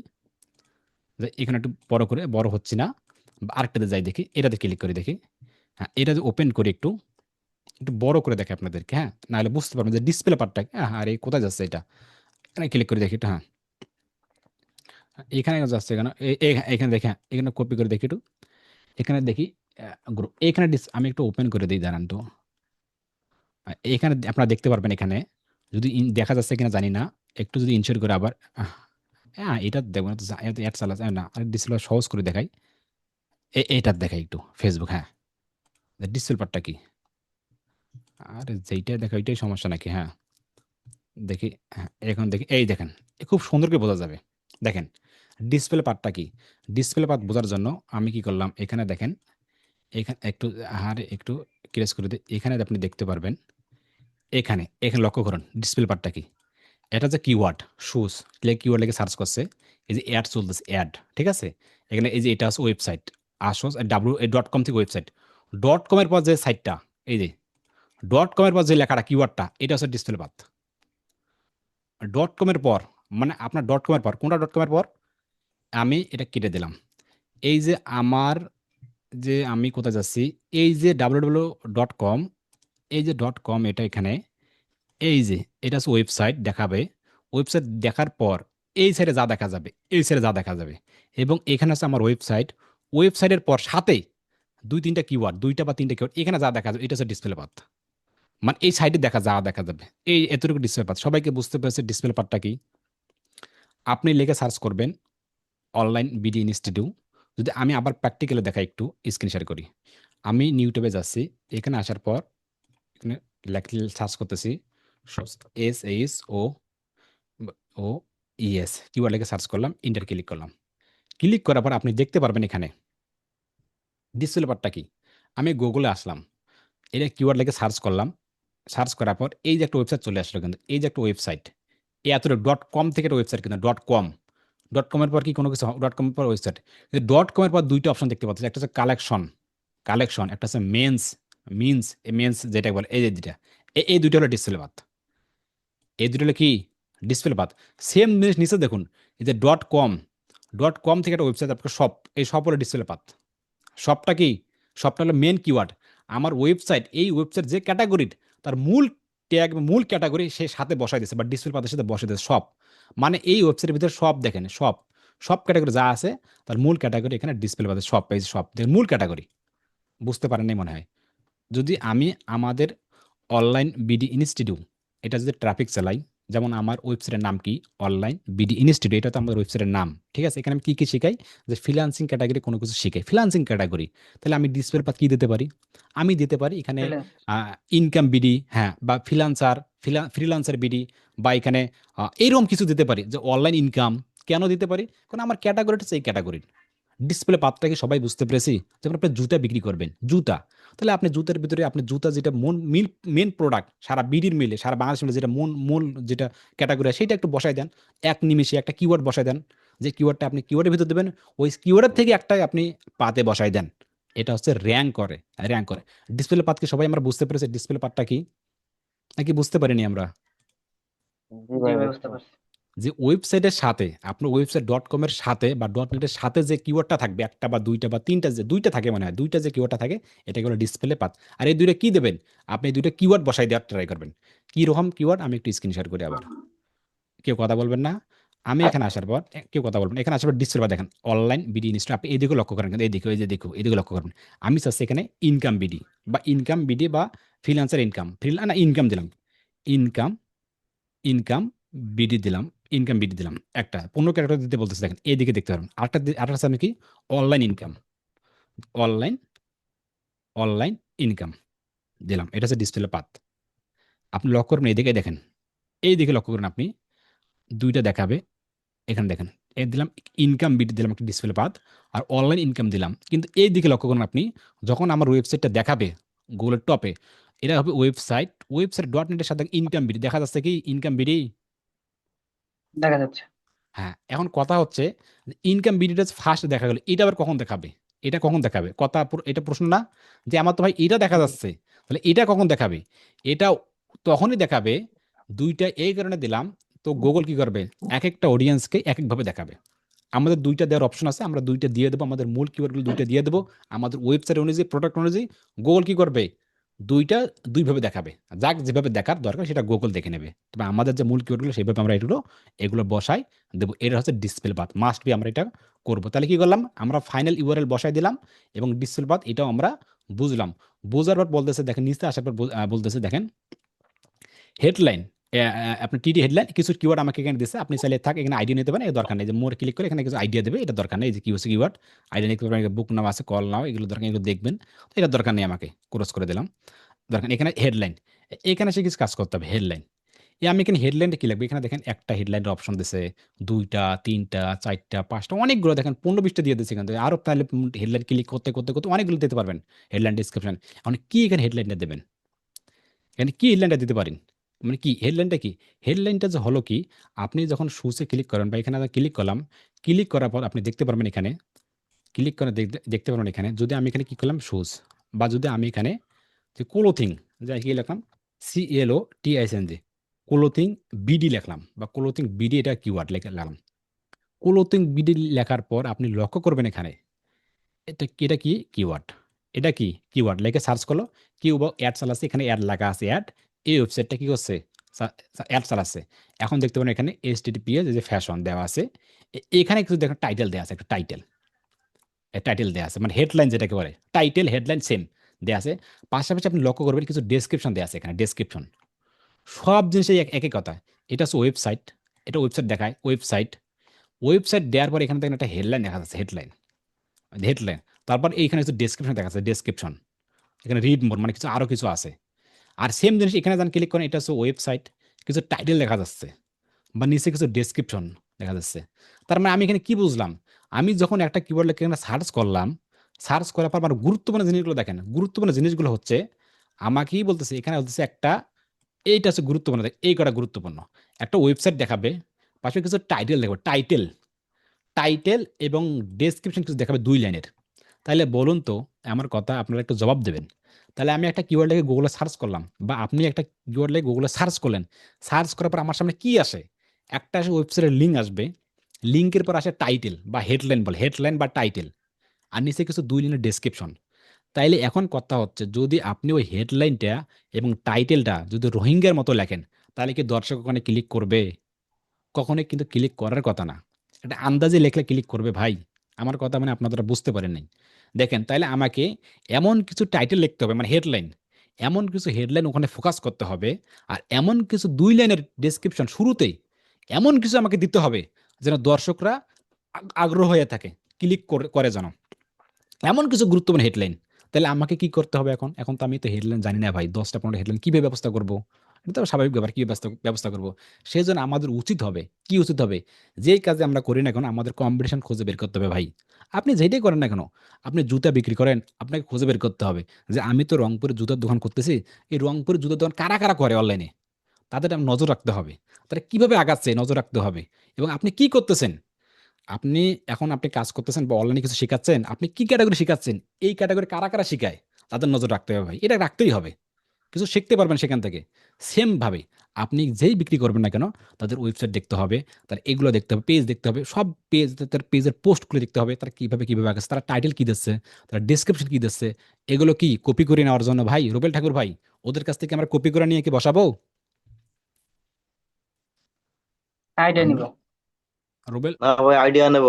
এখানে একটু বড় করে, বড় হচ্ছে না, আরেকটাতে যাই দেখি, এটাতে ক্লিক করে দেখি, হ্যাঁ এটা ওপেন করি, একটু একটু বড় করে দেখে আপনাদেরকে, হ্যাঁ, নাহলে বুঝতে পারবেন যে ডিসপ্লে পার্টটা, হ্যাঁ, আর এই কোথায় যাচ্ছে এটা, এখানে ক্লিক করে দেখি একটু, হ্যাঁ এখানে যাচ্ছে, এখানে এখানে দেখে, হ্যাঁ, এখানে কপি করে দেখি একটু, এখানে দেখি গ্রুপ, এখানে আমি একটু ওপেন করে দিই, দাঁড়ান তো। এখানে আপনারা দেখতে পারবেন, এখানে যদি দেখা যাচ্ছে কিনা জানি না, একটু যদি ইনশিওর করে আবার, হ্যাঁ এটা দেখবো না, অ্যাড চালাচ্ছে না, আর ডিসপ্লে সহজ করে দেখাই, এইটার দেখাই একটু ফেসবুক, হ্যাঁ ডিসপ্লে পার্টটা কি, আর যেইটা দেখা ওইটাই সমস্যা নাকি, হ্যাঁ দেখি, হ্যাঁ এখন দেখি, এই দেখেন, খুব সুন্দর করে বোঝা যাবে। দেখেন ডিসপ্লে পার্টটা কি, ডিসপ্লে পার্ট বোঝার জন্য আমি কি করলাম, এখানে দেখেন, এখানে একটু, আর একটু ক্রেস করে দিই, এখানে আপনি দেখতে পারবেন, এখানে এখানে লক্ষ্য করুন ডিসপ্লে পার্টটা কি, এটা যে কিওয়ার্ড শুজ, কিওয়ার্ড লেগে সার্চ করছে, এই যে অ্যাড চলতেছে, অ্যাড, ঠিক আছে। এখানে এই যে এটা হচ্ছে ওয়েবসাইট, আসোস .com থেকে ওয়েবসাইট, .com-এর পর যে সাইটটা, এই যে .com-এর পর যে লেখাটা কিওয়ার্ডটা, এটা হচ্ছে ডিসপ্লে পাথ। .com-এর পর, মানে আপনার .com-এর পর, কোনটা .com-এর পর, আমি এটা কেটে দিলাম, এই যে আমার যে আমি কোথায় যাচ্ছি, এই যে www.com, এই যে .com এটা এখানে, এই যে এটা হচ্ছে ওয়েবসাইট দেখাবে। ওয়েবসাইট দেখার পর এই সাইডে যা দেখা যাবে, এই সাইডে যা দেখা যাবে, এবং এখানে আছে আমার ওয়েবসাইট। ওয়েবসাইটের পর সাথে দুই তিনটা কিওয়ার্ড, দুইটা বা তিনটা কিওয়ার্ড এখানে যা দেখা যাবে, এটা হচ্ছে ডিসপ্লে পাথ। মানে এই সাইডে দেখা যাবে, এই এতটুকু ডিসপ্লে পাথ। সবাইকে বুঝতে পেরেছে ডিসপ্লে পাথটা কি? আপনি লিখে সার্চ করবেন অনলাইন বিডি ইনস্টিটিউট। যদি আমি আবার প্র্যাকটিক্যালি দেখাই, একটু স্ক্রিন শেয়ার করি। আমি ইউটিউবে যাচ্ছি, এখানে আসার পর এখানে সার্চ করতেছি SHO ও ইএস কিওয়ার্ড লিখে সার্চ করলাম, ইন্টার ক্লিক করলাম। ক্লিক করার পর আপনি দেখতে পারবেন এখানে ডিসপ্লে পার্টটা কি। আমি গুগলে আসলাম, এটা কিওয়ার্ড লিখে সার্চ করলাম। সার্চ করার পর এই যে একটা ওয়েবসাইট চলে আসলো, কিন্তু এই যে একটা ওয়েবসাইট, এই এতটা .com থেকে একটা ওয়েবসাইট, কিন্তু .com, .com এর পর কি কোনো কিছু, .com এর পর ওয়েবসাইট, কিন্তু .com এর পর দুইটা অপশন দেখতে পাচ্ছি, একটা হচ্ছে কালেকশন, একটা হচ্ছে মেন্স যেটা বলে, এই যে দুইটা, এই দুইটা হলো ডিসপ্লে পাথ। এই দুটো হলো কি ডিসপ্লে পাথ। সেম জিনিস নিচে দেখুন, এই যে .com থেকে একটা ওয়েবসাইট, আপনার শপ, এই শপ হলো ডিসপ্লে পাথ। শপটা কি? শপটা হলো মেন কিওয়ার্ড। আমার ওয়েবসাইট, এই ওয়েবসাইট যে ক্যাটাগরির, তার মূল ট্যাগ, মূল ক্যাটাগরি সে সাথে বসাই দিয়েছে, বা ডিসপ্লে পাথের সাথে বসাই দিয়েছে শপ। মানে এই ওয়েবসাইটের ভিতরে সব দেখেন, সব ক্যাটাগরি যা আছে, তার মূল ক্যাটাগরি এখানে ডিসপ্লে পাথের শপ, পেজ শপ মূল ক্যাটাগরি। বুঝতে পারেননি মনে হয়। যদি আমি আমাদের অনলাইন বিডি ইনস্টিটিউট, এটা যদি ট্রাফিক চালাই, যেমন আমার ওয়েবসাইটের নাম কি, অনলাইন বিডি ইনস্টিটিউট, এটা তো আমাদের ওয়েবসাইটের নাম, ঠিক আছে। এখানে আমি কি কি শিখাই, যে ফ্রিল্যান্সিং ক্যাটাগরি কোনো কিছু শিখাই, ফ্রিল্যান্সিং ক্যাটাগরি। তাহলে আমি ডিসপ্লে পাথ কি দিতে পারি? আমি দিতে পারি এখানে ফ্রিল্যান্স। ইনকাম বিডি, হ্যাঁ, বা ফ্রিল্যান্সার বিডি, বা এখানে এইরকম কিছু দিতে পারি, যে অনলাইন ইনকাম। কেন দিতে পারি? কারণ আমার ক্যাটাগরিটা হচ্ছে এই ক্যাটাগরির। ডিসপ্লে পাথটা কি সবাই বুঝতে পেরেছি? যেমন আপনি জুতা বিক্রি করবেন, জুতা, তাহলে আপনি জুতার ভিতরে আপনি জুতা যেটা মেন প্রোডাক্ট সারা বিডির মিলে, সারা বাংলাদেশ মিলে, যেটা মূল যেটা ক্যাটাগরি, সেটা একটু বসাই দেন। এক নিমিষে একটা কিওয়ার্ড বসাই দেন, যে কিওয়ার্ডটা আপনি কিওয়ার্ডের ভিতর দেবেন, ওই কিওয়ার্ডের থেকে একটাই আপনি পাতে বসাই দেন। এটা হচ্ছে র্যাঙ্ক করে। ডিসপ্লে পাথ কি সবাই আমরা বুঝতে পেরেছি ডিসপ্লে পাথটা কি, নাকি বুঝতে পারিনি আমরা? জি জি ভাই ভাই, বুঝতে বুঝতে পারছি। পারছি। যে ওয়েবসাইটের সাথে, আপনার ওয়েবসাইট .com এর সাথে বা .net এর সাথে যে কিওয়ার্ডটা থাকবে, একটা বা দুইটা বা তিনটা, যে দুইটা থাকে মনে হয়, দুইটা যে কিওয়ার্ডটা থাকে, এটাকে বলে ডিসপ্লে পাথ। আর এই দুইটা কি দেবেন? আপনি এই দুইটা কিওয়ার্ড বসাই দেওয়ার ট্রাই করবেন। কি রকম কিওয়ার্ড, আমি একটু স্ক্রিন শেয়ার করি আবার। কেউ কথা বলবেন না। আমি এখানে আসার পর কেউ কথা বলবেন না। এখানে আসার পর ডিসপ্লে পাথ দেখেন, অনলাইন বিডি ইনস্টল, আপনি এইদিকে লক্ষ্য করেন, কিন্তু এইদিকে, ওই যে দেখো, এইদিকে লক্ষ্য করবেন। আমি চাচ্ছি এখানে ইনকাম বিডি বা ফ্রিল্যান্সার ইনকাম, না ইনকাম দিলাম, ইনকাম ইনকাম বিডি দিলাম, একটা 15 ক্যারেক্টার দিতে বলতেছে, দেখেন এইদিকে দেখতে পারবেন। আরেকটা আছে আমি কি, online income, online online income দিলাম, এটা হচ্ছে ডিসপ্লে পাথ। আপনি লক্ষ্য করবেন, এইদিকে দেখেন, এইদিকে লক্ষ্য করুন আপনি, দুইটা দেখাবে। এখানে দেখেন, এ দিলাম ইনকাম বিডি দিলাম একটা ডিসপ্লে পাথ, আর অনলাইন ইনকাম দিলাম। কিন্তু এই দিকে লক্ষ্য করুন আপনি, যখন আমার ওয়েবসাইটটা দেখাবে গুগলের টপে, এটা হবে ওয়েবসাইট .net এর সাথে ইনকাম বিডি দেখা যাচ্ছে, কি ইনকাম বিডি। দেখা যাচ্ছে। হ্যাঁ, এখন কথা হচ্ছে ইনকাম বিডিটা ফার্স্ট দেখা গেল, এটা আবার কখন দেখাবে? এটা কখন দেখাবে? এটা প্রশ্ন না? যে আমার তো ভাই এটা দেখা জি। যাচ্ছে, তাহলে এটা কখন দেখাবে? এটা তখনই দেখাবে, দুইটা এই কারণে দিলাম। তো গুগল কি করবে, এক একটা অডিয়েন্সকে এক একভাবে দেখাবে। আমাদের দুইটা দেওয়ার অপশন আছে, আমরা দুইটা দিয়ে দেবো, আমাদের মূল কিওয়ার্ডগুলো দুইটা দিয়ে দেবো। আমাদের ওয়েবসাইট অনুযায়ী, প্রোডাক্ট অনুযায়ী গুগল কি করবে, দুইটা দুইভাবে দেখাবে। যাক যেভাবে দেখার দরকার সেটা গুগল দেখে নেবে। তবে আমাদের যে মূল কিওয়ার্ডগুলো সেইভাবে আমরা এগুলো বসাই দেবো। এটা হচ্ছে ডিসপ্লে পাথ, মাস্ট বি আমরা এটা করবো। তাহলে কি করলাম, আমরা ফাইনাল ইউআরএল বসাই দিলাম, এবং ডিসপ্লে পাথ এটাও আমরা বুঝলাম। বোঝার পর বলতেছে, দেখেন নিচে আসার পর বলতেছে, দেখেন হেডলাইন, আপনার টিডি হেডলাইন, কিছু কিওয়ার্ড আমাকে এখানে দিচ্ছে। আপনি চাইলে এখানে আইডিয়া নিতে পারেন, এর দরকার নেই। যে মোর ক্লিক করে এখানে কিছু আইডিয়া দেবে, এটা দরকার নেই। এই যে কি হচ্ছে কিওয়ার্ড, আইডিয়া নিতে পারেন, বুক নাম আছে, কল নাও, এগুলো দরকার, এগুলো দেখবেন। তো এটা দরকার নেই, আমাকে ক্রস করে দিলাম, দরকার নেই। এখানে হেডলাইন, এখানে সে কিছু কাজ করতে হবে, হেডলাইন। আমি এখানে হেডলাইনটা কি লাগবে, এখানে দেখেন একটা হেডলাইনের অপশন দিছে, দুইটা, তিনটা, চারটা, পাঁচটা, অনেকগুলো দেখেন, 15-20টা দিয়ে দিচ্ছে এখান থেকে। আরো তাহলে হেডলাইন ক্লিক করতে করতে করতে অনেকগুলো দিতে পারবেন। হেডলাইন ডিসক্রিপশন, এখন কি এখানে হেডলাইনটা দেবেন, এখানে কি হেডলাইনটা দিতে পারেন, মানে কি হেডলাইনটা কি? হেডলাইনটা যে হলো কি, আপনি যখন শুজে ক্লিক করেন, বা এখানে ক্লিক করলাম, ক্লিক করার পর আপনি দেখতে পারবেন, এখানে ক্লিক করে দেখতে পারবেন, এখানে যদি আমি এখানে কি করলাম শুজ, বা যদি আমি এখানে যে ক্লোথিং, যা কি লিখলাম, CLOTHING, ক্লোথিং বিডি লিখলাম, বা ক্লোথিং বিডি, এটা কিওয়ার্ড লিখলাম। ক্লোথিং বিডি লেখার পর আপনি লক্ষ্য করবেন, এখানে এটা কি কিওয়ার্ড, এটা কি কিওয়ার্ড লেখে সার্চ করলো, অ্যাড চালাচ্ছে, এখানে অ্যাড লেখা আছে অ্যাড, এই ওয়েবসাইটটা কি করছে, অ্যাড চালাচ্ছে। এখন দেখতে পারেন এখানে HTTPS যে ফ্যাশন দেওয়া আছে, এখানে কিছু দেখেন টাইটেল দেওয়া আছে, একটা টাইটেল দেওয়া আছে, মানে হেডলাইন যেটাকে বলে, টাইটেল হেডলাইন সেম দেওয়া আছে। পাশাপাশি আপনি লক্ষ্য করবেন কিছু ডেসক্রিপশন দেওয়া আছে, এখানে ডেসক্রিপশন সব জিনিসই একই কথা। এটা হচ্ছে ওয়েবসাইট, এটা ওয়েবসাইট দেখায়, ওয়েবসাইট দেওয়ার পর এখানে দেখেন একটা হেডলাইন দেখা যাচ্ছে, হেডলাইন, তারপর এইখানে কিছু ডেসক্রিপশন দেখা যাচ্ছে, ডেসক্রিপশন, এখানে রিড মোর মানে কিছু আরো কিছু আছে। আর সেম জিনিস এখানে যখন ক্লিক করেন, এটা হচ্ছে ওয়েবসাইট, কিছু টাইটেল দেখা যাচ্ছে বা নিচে কিছু ডেসক্রিপশন দেখা যাচ্ছে। তার মানে আমি এখানে কি বুঝলাম, আমি যখন একটা কিওয়ার্ড লিখে এখানে সার্চ করলাম, সার্চ করার পর আমার গুরুত্বপূর্ণ জিনিসগুলো দেখেন, গুরুত্বপূর্ণ জিনিসগুলো হচ্ছে আমাকেই বলতেছে, এখানে বলতেছে একটা, এইটা হচ্ছে গুরুত্বপূর্ণ, এই কটা গুরুত্বপূর্ণ, একটা ওয়েবসাইট দেখাবে, পাশে কিছু টাইটেল দেখাবে, টাইটেল এবং ডেসক্রিপশন কিছু দেখাবে 2 লাইনের। তাহলে বলুন তো, আমার কথা আপনারা একটু জবাব দেবেন। তাহলে আমি একটা কিওয়ার্ড লিখে গুগলে সার্চ করলাম, বা আপনি একটা কিওয়ার্ড লিখে গুগলে সার্চ করলেন, সার্চ করার পর আমার সামনে কি আসে, একটা আসে ওয়েবসাইটের লিঙ্ক আসবে, লিঙ্কের পর আসে টাইটেল বা হেডলাইন, বলে হেডলাইন বা টাইটেল, আর নিচে কিছু 2 লাইনের ডেসক্রিপশন। তাইলে এখন কথা হচ্ছে, যদি আপনি ওই হেডলাইনটা এবং টাইটেলটা যদি রোহিঙ্গার মতো লেখেন, তাহলে কি দর্শক ওখানে ক্লিক করবে? কখনোই কিন্তু ক্লিক করার কথা না। এটা আন্দাজে লেখলে ক্লিক করবে ভাই। আমার কথা মানে আপনারা বুঝতে পারেন নাই। দেখেন, তাইলে আমাকে এমন কিছু টাইটেল লিখতে হবে, মানে হেডলাইন, এমন কিছু হেডলাইন ওখানে ফোকাস করতে হবে, আর এমন কিছু 2 লাইনের ডেসক্রিপশন শুরুতেই এমন কিছু আমাকে দিতে হবে যেন দর্শকরা আগ্রহ হয়ে থাকে, ক্লিক করে যেন, এমন কিছু গুরুত্বপূর্ণ হেডলাইন। তাহলে আমাকে কি করতে হবে এখন? এখন তো আমি তো হেডলাইন জানি না ভাই, 10টা 15টা হেডলাইন কিভাবে ব্যবস্থা করব? এটা তো স্বাভাবিক ব্যাপার, কিভাবে ব্যবস্থা করব? সেজন্য আমাদের উচিত হবে, কি উচিত হবে, যেই কাজে আমরা করি না কেন, আমাদের কম্পিটিশন খুঁজে বের করতে হবে ভাই। আপনি যেটাই করেন না কেন, আপনি জুতা বিক্রি করেন, আপনাকে খুঁজে বের করতে হবে যে আমি তো রংপুরে জুতার দোকান করতেছি, এই রংপুরে জুতার দোকান কারা কারা করে অনলাইনে, তাদের নজর রাখতে হবে, তারা কিভাবে আগাচ্ছে নজর রাখতে হবে, এবং আপনি কি করতেছেন, আপনি এখন আপনি কাজ করতেছেন বা অনলাইনে কিছু শিখাচ্ছেন, আপনি কি ক্যাটাগরি শিখাচ্ছেন, এই ক্যাটাগরি কারা কারা শিখায়, তাদের নজর রাখতে হবে ভাই, এটা রাখতেই হবে। কিছু শিখতে পারবেন সেখান থেকে। সেম ভাবে আপনি যেই বিক্রি করবেন না কেন, তাদের ওয়েবসাইট দেখতে হবে, তার এগুলো দেখতে হবে, পেজ দেখতে হবে, সব পেজ, তার পেজের পোস্টগুলো দেখতে হবে, তারা কিভাবে আগাচ্ছে, তারা টাইটেল কি দিচ্ছে, তারা ডেসক্রিপশন কি দিচ্ছে, এগুলো কি কপি করে নেওয়ার জন্য ভাই, রুবেল ঠাকুর ভাই, ওদের কাছ থেকে আমরা কপি করে নিয়ে কি বসাবো? আইডিয়া নিব। আমরা রুবেল, না ভাই, আইডিয়া নেব।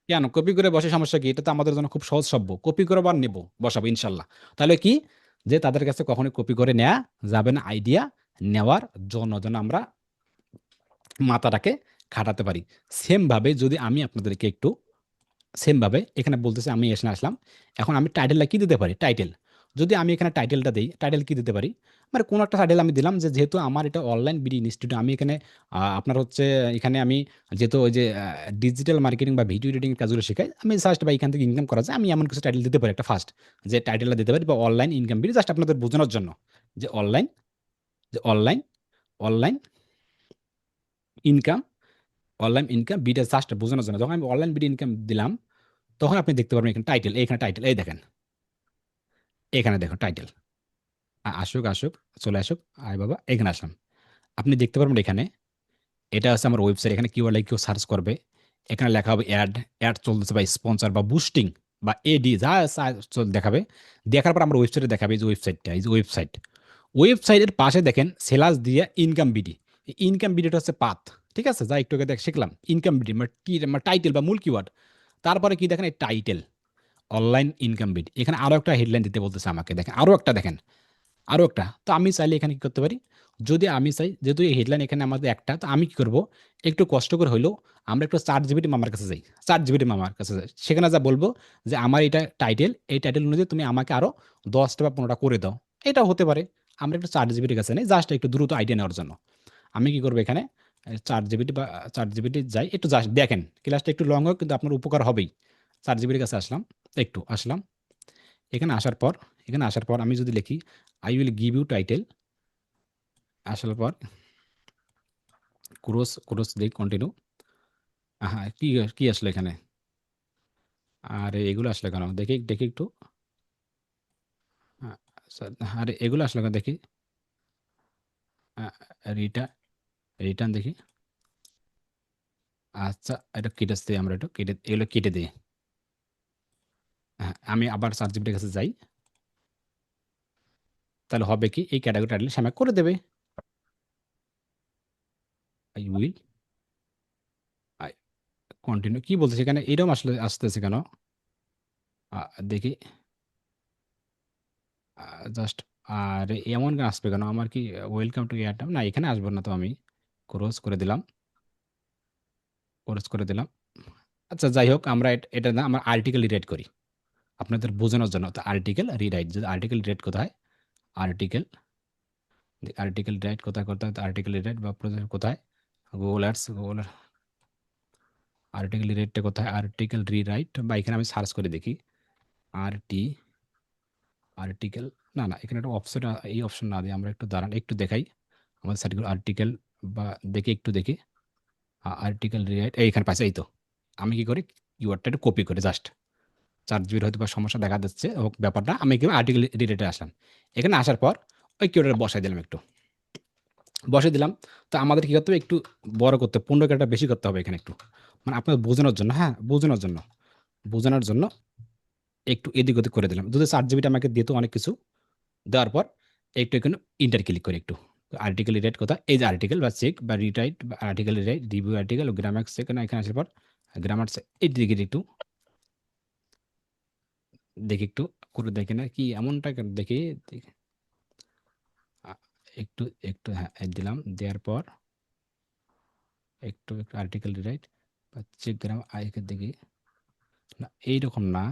কেন কপি করে বসে, সমস্যা কি? এটা তো আমাদের জন্য খুব সহজসাধ্য, কপি করে আবার নেব, বসাবো ইনশাল্লাহ। তাহলে কি, যে তাদের কাছে কখনোই কপি করে নেওয়া যাবে না, আইডিয়া নেওয়ার জন্য যেন আমরা মাথাটাকে খাটাতে পারি। সেম ভাবে যদি আমি আপনাদেরকে একটু, সেম ভাবে এখানে বলতেছি, আমি এখানে আসলাম, এখন আমি টাইটেলটা কি দিতে পারি, টাইটেল, যদি আমি এখানে টাইটেলটা দিই, টাইটেল কি দিতে পারি, মানে কোনো একটা টাইটেল আমি দিলাম, যে যেহেতু আমার এটা অনলাইন বিডি ইনস্টিটিউট, আমি এখানে আপনার হচ্ছে, এখানে আমি যেহেতু ওই যে ডিজিটাল মার্কেটিং বা ভিডিও এডিটিং কাজগুলো শেখাই, আমি জাস্ট বা এখান থেকে ইনকাম করা যায়, আমি এমন কিছু টাইটেল দিতে পারি, একটা ফার্স্ট যে টাইটেলটা দিতে পারি, বা অনলাইন ইনকাম বিডি, জাস্ট আপনাদের বোঝানোর জন্য, যে অনলাইন, যে online online income, online income beta, just বোঝানোর জন্য। যখন আমি অনলাইন বিডি ইনকাম দিলাম, তখন আপনি দেখতে পারবেন এখানে টাইটেল, এখানে টাইটেল, এই দেখেন, এখানে দেখুন টাইটেল, আসুক আসুক, চলে আসুক, আয় বাবা, এখানে আসলাম, আপনি দেখতে পারবেন এখানে, এটা হচ্ছে আমার ওয়েবসাইট, এখানে কিওয়ার্ড লাগে কেউ সার্চ করবে, এখানে লেখা হবে অ্যাড, চলতেছে বা স্পন্সর বা বুস্টিং বা এডি, যা দেখাবে, দেখার পর আমার ওয়েবসাইটে দেখাবে, এই যে ওয়েবসাইটটা, এই যে ওয়েবসাইটের পাশে দেখেন সেলাস দিয়ে ইনকাম বিডি, ইনকাম বিডিটা হচ্ছে পাথ, ঠিক আছে, যা একটু আগে শিখলাম, ইনকাম বিডি মানে কি, মানে টাইটেল বা মূল কিওয়ার্ড। তারপরে কি দেখেন, এই টাইটেল, অনলাইন ইনকাম বিডি, এখানে আরো একটা হেডলাইন দিতে বলতেছে আমাকে, দেখেন আরো একটা, দেখেন আরো একটা। তো আমি চাইলে এখানে কি করতে পারি, যদি আমি চাই, যেহেতু এই হেডলাইন এখানে আমাদের একটা, তো আমি কি করব, একটু কষ্ট করে হইলেও আমরা একটু ChatGPT মামার কাছে যাই, সেখানে যা বলবো যে আমার এটা টাইটেল, এই টাইটেল অনুযায়ী তুমি আমাকে আরো 10টা বা 15টা করে দাও, এটাও হতে পারে। আমরা একটু ChatGPT কাছে নেই, জাস্ট একটু দ্রুত আইডিয়া নেওয়ার জন্য। আমি কি করবো এখানে, চার জিবিটি যাই, একটু জাস্ট দেখেন, ক্লাসটা একটু লং হোক কিন্তু আপনার উপকার হবেই। 4 জিবির কাছে আসলাম, একটু আসলাম, এখানে আসার পর, আমি যদি লিখি I will give you title, আসার পর ক্রোস দিই, কন্টিনিউ, হ্যাঁ, কি কি আসলো এখানে, আরে এগুলো আসলে কেন, দেখি দেখি একটু, আহ, আরে এগুলো আসলে কেন দেখি, রিটার্ন, দেখি, আচ্ছা এটা কেটে দিই, আমরা একটু কেটে, এগুলো কেটে দিই, হ্যাঁ, আমি আবার ChatGPT এর কাছে যাই। তাহলে হবে কি? এই ক্যাটেগরি টাইটেল সে আমাকে করে দেবে। I will I continue কি বলতেছে এখানে? এরকম আসলে আসতেছে কেন? দেখি জাস্ট আর এমন কেন আসবে কেন? আমার কি ওয়েলকাম টু এয়ারটেল না এখানে আসবে না তো আমি ক্লোজ করে দিলাম, ক্লোজ করে দিলাম। আচ্ছা যাই হোক আমরা এটা না আমরা আর্টিকেল রিরাইট করি। আপনাদের বোঝানোর জন্য তো আর্টিকেল রিরাইট যদি আর্টিকেল রিরাইট কোথায়? আর্টিকেল আর্টিকেল রিরাইট কোথায় করতে হয়? আর্টিকেল রিরাইট বা প্রজেক্ট কোথায়? গুগল অ্যাডস গুগল আর্টিকেল রিরাইটটা কোথায়? আর্টিকেল রিরাইট বা এখানে আমি সার্চ করে দেখি আরটি আর্টিকেল না এখানে একটা অপশন এই অপশন না দিয়ে আমরা একটু দাঁড়ান একটু দেখাই আমাদের সাইটগুলো আর্টিকেল বা দেখি একটু দেখি আর্টিকেল রিরাইট এইখানে পাইছে এই তো আমি কি করি কিওয়ার্ডটা একটু কপি করে জাস্ট 4 জিবির হয়তো বা সমস্যা দেখা যাচ্ছে হোক ব্যাপারটা আমি কি আর্টিকেল রিলেটেড আসলাম এখানে আসার পর ওই কিওয়ার্ডটা বসাই দিলাম একটু বসে দিলাম তো আমাদের কি করতে হবে একটু বড় করতে 15 ক্যারেক্টার বেশি করতে হবে এখানে একটু মানে আপনার বোঝানোর জন্য হ্যাঁ বোঝানোর জন্য একটু এদিক ওদিক করে দিলাম যদি 4 জিবিটা আমাকে দিত অনেক কিছু দেওয়ার পর একটু এখানে ইন্টার ক্লিক করি একটু আর্টিকেল রিরাইট কথা এই যে আর্টিকেল বা চেক বা রিরাইট বা article rewrite review article grammar check না এখানে আসার পর গ্রামার এই দিকে একটু দেখি একটু করে দেখি না কি এমনটা দেখি দেখি। একটু একটু হ্যাঁ এই দিলাম দেওয়ার পর একটু একটু আর্টিকেল রিরাইট বা চেক গ্রামার আইকে দেখি না এইরকম না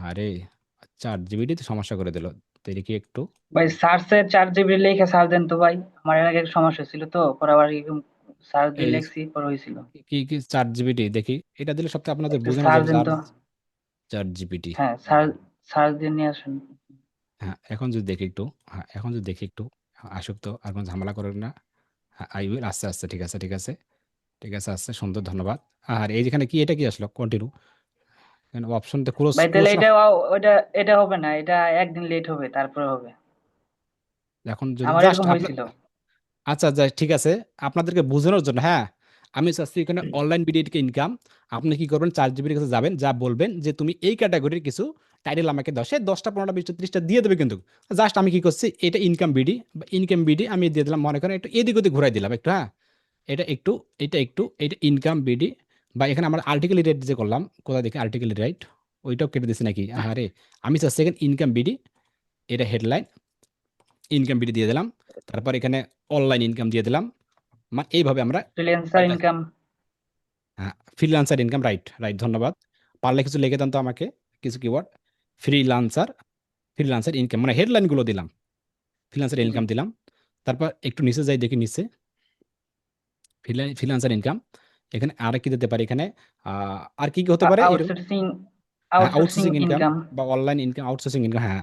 আরে 4 জিবিটি তো সমস্যা করে দিল তো দেখি একটু ভাই সার্চে 4 জিবি লিখে সার্চ দেন তো ভাই, আমার এর আগে একটা সমস্যা ছিল তো, পরে আবার এরকম সার্চ দিয়ে এই লেখছি পরে হয়েছিল। কি কি 4 জিবিটি দেখি এটা দিলে সপ্তাহে আপনাদের একটু বোঝানো সার্চ যাবে দেন তো। 4 জিবিটি হ্যাঁ, সার্চ সার্চ দিয়ে নিয়ে আসেন। হ্যাঁ, এখন যদি দেখি একটু এখন যদি দেখি একটু আসুক তো আর কোনো ঝামেলা করবেন না। হ্যাঁ, আই উইল আস্তে, আস্তে ঠিক আছে, ঠিক আছে, ঠিক আছে আসছে সুন্দর ধন্যবাদ। আর এই যেখানে কি এটা কি আসলো? কন্টিনিউ এখানে অপশনটা ক্লোজ ভাই তাহলে ক্লোজ না এটা ওটা এটা হবে না, এটা একদিন লেট হবে তারপরে হবে। এখন যদি আমার জাস্ট এরকম আপনার হয়েছিল। আচ্ছা, ঠিক আছে। আপনাদেরকে বোঝানোর জন্য হ্যাঁ, আমি চাচ্ছি এখানে অনলাইন বিডিএডকে ইনকাম। আপনি কি করবেন 4 জিবির কাছে যাবেন, যা বলবেন যে তুমি এই ক্যাটেগরির কিছু টাইটেল আমাকে দাও। সে 10টা 15টা 20টা 30টা দিয়ে দেবে কিন্তু। জাস্ট আমি কি করছি এটা ইনকাম বিডি বা ইনকাম বিডি আমি দিয়ে দিলাম মনে করেন একটু এদিক ওদিক ঘুরাই দিলাম একটু হ্যাঁ। এটা একটু, এটা ইনকাম বিডি বা এখানে আমরা আর্টিকেল রাইট যে করলাম, কোথায় দেখি আর্টিকেল রাইট ওইটাও কেটে দিছি নাকি? আহারে! আমি চাচ্ছি এখানে ইনকাম বিডি এটা হেডলাইন ইনকাম বিডি দিয়ে দিলাম। তারপর এখানে অনলাইন ইনকাম দিয়ে দিলাম। এইভাবে আমরা ফ্রিল্যান্সার কয়েকটা ইনকাম। হ্যাঁ, ফ্রিল্যান্সার ইনকাম রাইট, রাইট ধন্যবাদ। পারলে কিছু লিখে দেন তো আমাকে কিছু কিওয়ার্ড। ফ্রিল্যান্সার, ফ্রিল্যান্সার ইনকাম মানে হেডলাইনগুলো দিলাম। ফ্রিল্যান্সার ইনকাম দিলাম। তারপর একটু নিচে যাই দেখি নিচে ফ্রিল্যান্সার ইনকাম। এখানে আর কি দিতে পারি এখানে আর কি হতে পারে এরকম? আউটসোর্সিং, হ্যাঁ, আউটসোর্সিং আউটসোর্সিং ইনকাম ইনকাম। বা অনলাইন ইনকাম আউটসোর্সিং ইনকাম হ্যাঁ,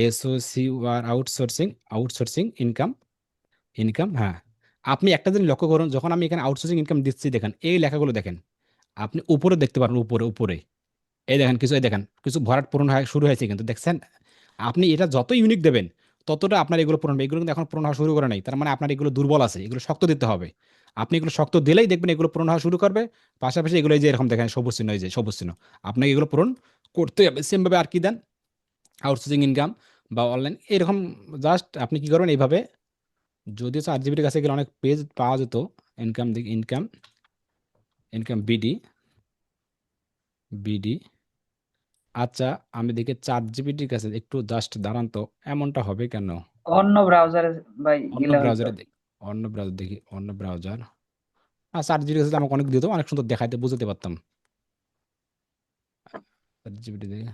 এসওসি আর আউটসোর্সিং ইনকাম হ্যাঁ। আপনি একটা জিনিস লক্ষ্য করুন যখন আমি এখানে আউটসোর্সিং ইনকাম দিচ্ছি দেখেন এই লেখাগুলো দেখেন। আপনি উপরে দেখতে পারেন উপরে এই দেখেন কিছু ভরাট পূরণ হয় শুরু হয়েছে কিন্তু দেখছেন? আপনি এটা যত ইউনিক দেবেন ততটা আপনার এগুলো পূরণ হবে। এগুলো কিন্তু এখন পূরণ হওয়া শুরু করে নাই। তার মানে আপনার এগুলো দুর্বল আছে। এগুলো শক্ত দিতে হবে। আপনি এগুলো শক্ত দিলেই দেখবেন এগুলো পূরণ হওয়া শুরু করবে। পাশাপাশি এগুলো এই যে এরকম দেখেন সবুজ চিহ্ন এই যে সবুজ চিহ্ন। আপনাকে এগুলো পূরণ করতে হবে। সেম ভাবে আর কি দেন? আউটসোর্সিং ইনকাম বা অনলাইন এরকম জাস্ট আপনি কি করবেন এইভাবে যদিও 4 জিবির কাছে গেলে অনেক পেজ পাওয়া যেত। ইনকাম ইনকাম ইনকাম বিডি আচ্ছা আমি দেখি 4 জিবিটির কাছে একটু জাস্ট দাঁড়ান তো এমনটা হবে কেন? অন্য ব্রাউজারে ভাই অন্য গেলে হয়তো। ব্রাউজারে দেখি অন্য ব্রাউজার দেখি অন্য ব্রাউজার 4 জিবির কাছে আমাকে অনেক দিত অনেক সুন্দর দেখাইতে বুঝতে পারতাম 4 জিবিটি দেখি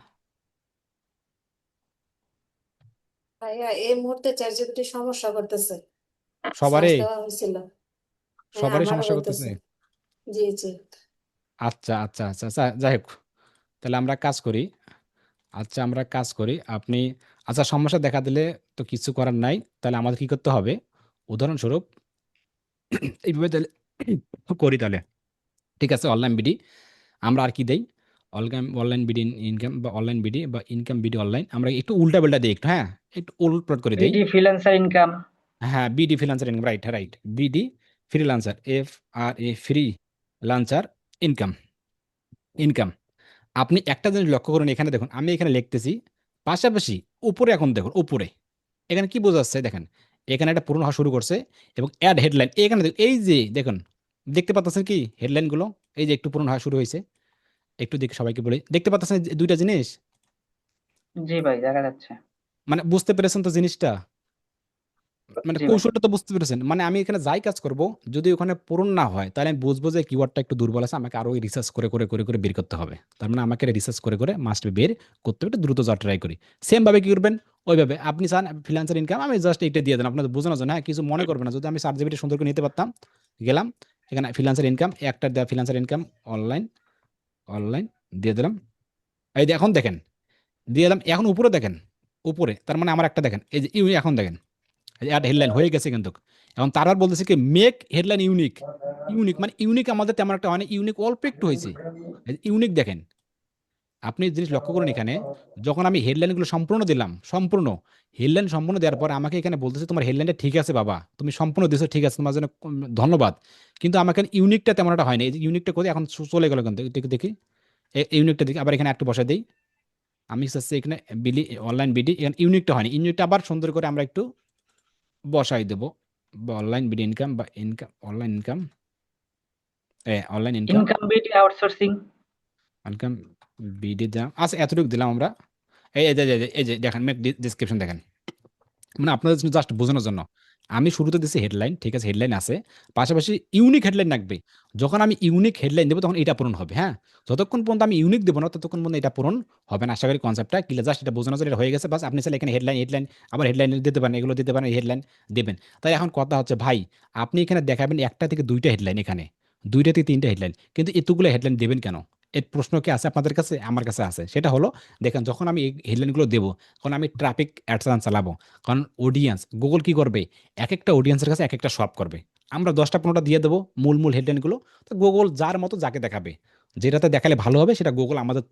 ভাইয়া এই মুহূর্তে চ্যাট জিপিটি সমস্যা করতেছে। সার্চ সবারই দেওয়া হয়েছিল। হ্যাঁ, সবারই আমারও সমস্যা করতেছে। করতেছে। জি জি। আচ্ছা যাই হোক তাহলে আমরা কাজ করি। আচ্ছা আমরা কাজ করি আপনি আচ্ছা সমস্যা দেখা দিলে তো কিছু করার নাই তাহলে আমাদের কি করতে হবে উদাহরণস্বরূপ এইভাবে তাহলে করি তাহলে ঠিক আছে অনলাইন বিডি আমরা আর কি দেই অনলাইন বিডি ইনকাম বা অনলাইন বিডি বা ইনকাম বিডি অনলাইন আমরা একটু উল্টা পাল্টা দিই একটু হ্যাঁ একটু উলট পালট করে দেই বিডি ফ্রিল্যান্সার ইনকাম। হ্যাঁ BD freelancer income right BD freelancer F R A freelancer income, income. আপনি একটা জিনিস লক্ষ্য করুন, এখানে দেখুন আমি এখানে লিখতেছি, পাশাপাশি উপরে এখন দেখুন উপরে এখানে কি বোঝা যাচ্ছে দেখেন, এখানে একটা পূরণ হওয়া শুরু করছে এবং অ্যাড হেডলাইন এখানে দেখুন, এই যে দেখুন দেখতে পাচ্ছেন কি হেডলাইনগুলো, এই যে একটু পূরণ হওয়া শুরু হয়েছে, একটু দেখে সবাইকে বলি, দেখতে পাচ্ছেন যে দুইটা জিনিস, জি ভাই, দেখা যাচ্ছে। মানে বুঝতে পেরেছেন তো জিনিসটা, মানে জি ভাই। কৌশলটা তো বুঝতে পেরেছেন, মানে আমি এখানে যাই কাজ করব যদি ওখানে পূরণ না হয় তাহলে আমি বুঝবো যে কিওয়ার্ডটা একটু দুর্বল আছে, আমাকে আরো রিসার্চ করে করে করে করে বের করতে হবে, তার মানে আমাকে রিসার্চ করে করে মাস্ট বের করতে হবে, একটু দ্রুত যা ট্রাই করি। সেম ভাবে কি করবেন, ওইভাবে আপনি চান ফ্রিল্যান্সার ইনকাম, আমি জাস্ট এটা দিয়ে দেন আপনাদের বোঝানোর জন্য, হ্যাঁ কিছু মনে করবেন না, যদি আমি সার্টিফিকেট সুন্দর করে নিতে পারতাম, গেলাম এখানে ফ্রিল্যান্সার ইনকাম, একটা দেওয়া ফ্রিল্যান্সার ইনকাম অনলাইন, অনলাইন দিয়ে দিলাম, এই যে এখন দেখেন দিয়ে দিলাম, এখন উপরে দেখেন উপরে, তার মানে আমার একটা দেখেন এই যে এখন দেখেন অ্যাড হেডলাইন হয়ে গেছে কিন্তু, এখন তারপর বলতেছে কি মেক হেডলাইন ইউনিক, ইউনিক মানে ইউনিক আমাদের তেমন একটা হয় না, ইউনিক অল্প একটু হয়েছে, ইউনিক দেখেন, আপনি জিনিস লক্ষ্য করুন এখানে, যখন আমি হেডলাইনগুলো সম্পূর্ণ দিলাম, সম্পূর্ণ হেডলাইন সম্পূর্ণ দেওয়ার পর আমাকে এখানে বলতেছে তোমার হেডলাইনটা ঠিক আছে বাবা, তুমি সম্পূর্ণ দিছো ঠিক আছে, তোমার জন্য ধন্যবাদ, কিন্তু আমাকে ইউনিকটা তেমন একটা হয়নি, এই যে ইউনিকটা করে এখন চলে গেল কিন্তু, দেখি দেখি ইউনিকটা দেখি আবার এখানে একটু বসাই দিই, আমি চাচ্ছি এখানে বিলি অনলাইন বিডি, এখানে ইউনিকটা হয়নি, ইউনিকটা আবার সুন্দর করে আমরা একটু বসাই দেবো, বা অনলাইন বিডি ইনকাম বা income online income, online income, income BD outsourcing. Income BD দিলাম, আচ্ছা এতটুকু দিলাম আমরা, এই যে দেখেন মেক ডিসক্রিপশন দেখেন, মানে আপনাদের জাস্ট বোঝানোর জন্য, আমি শুরুতে দিচ্ছি হেডলাইন, ঠিক আছে হেডলাইন আছে, পাশাপাশি ইউনিক হেডলাইন রাখবে, যখন আমি ইউনিক হেডলাইন দেবো তখন এটা পূরণ হবে, হ্যাঁ যতক্ষণ পর্যন্ত আমি ইউনিক দেবো না ততক্ষণ পর্যন্ত এটা পূরণ হবে না, আশা করি কনসেপ্টটা ক্লিয়ার, জাস্ট এটা বোঝানোর জন্য এটা হয়ে গেছে, বাস আপনি চাইলে এখানে হেডলাইন হেডলাইন আবার হেডলাইন দিতে পারেন, এগুলো দিতে পারেন, হেডলাইন দেবেন। তাই এখন কথা হচ্ছে ভাই, আপনি এখানে দেখাবেন একটা থেকে দুইটা হেডলাইন, এখানে দুইটা থেকে তিনটা হেডলাইন, কিন্তু এতগুলো হেডলাইন দেবেন কেন, এর প্রশ্ন কি আছে আপনাদের কাছে, আমার কাছে আছে, সেটা হলো দেখেন যখন আমি এই হেডলাইনগুলো দেবো তখন আমি ট্রাফিক অ্যাডসেন্স চালাবো, কারণ অডিয়েন্স গুগল কি করবে, এক একটা অডিয়েন্সের কাছে এক একটা শপ করবে, আমরা 10টা 15টা দিয়ে দেবো মূল মূল হেডলাইনগুলো, তো গুগল যার মতো যাকে দেখাবে, যেটাতে দেখালে ভালো হবে সেটা গুগল আমাদের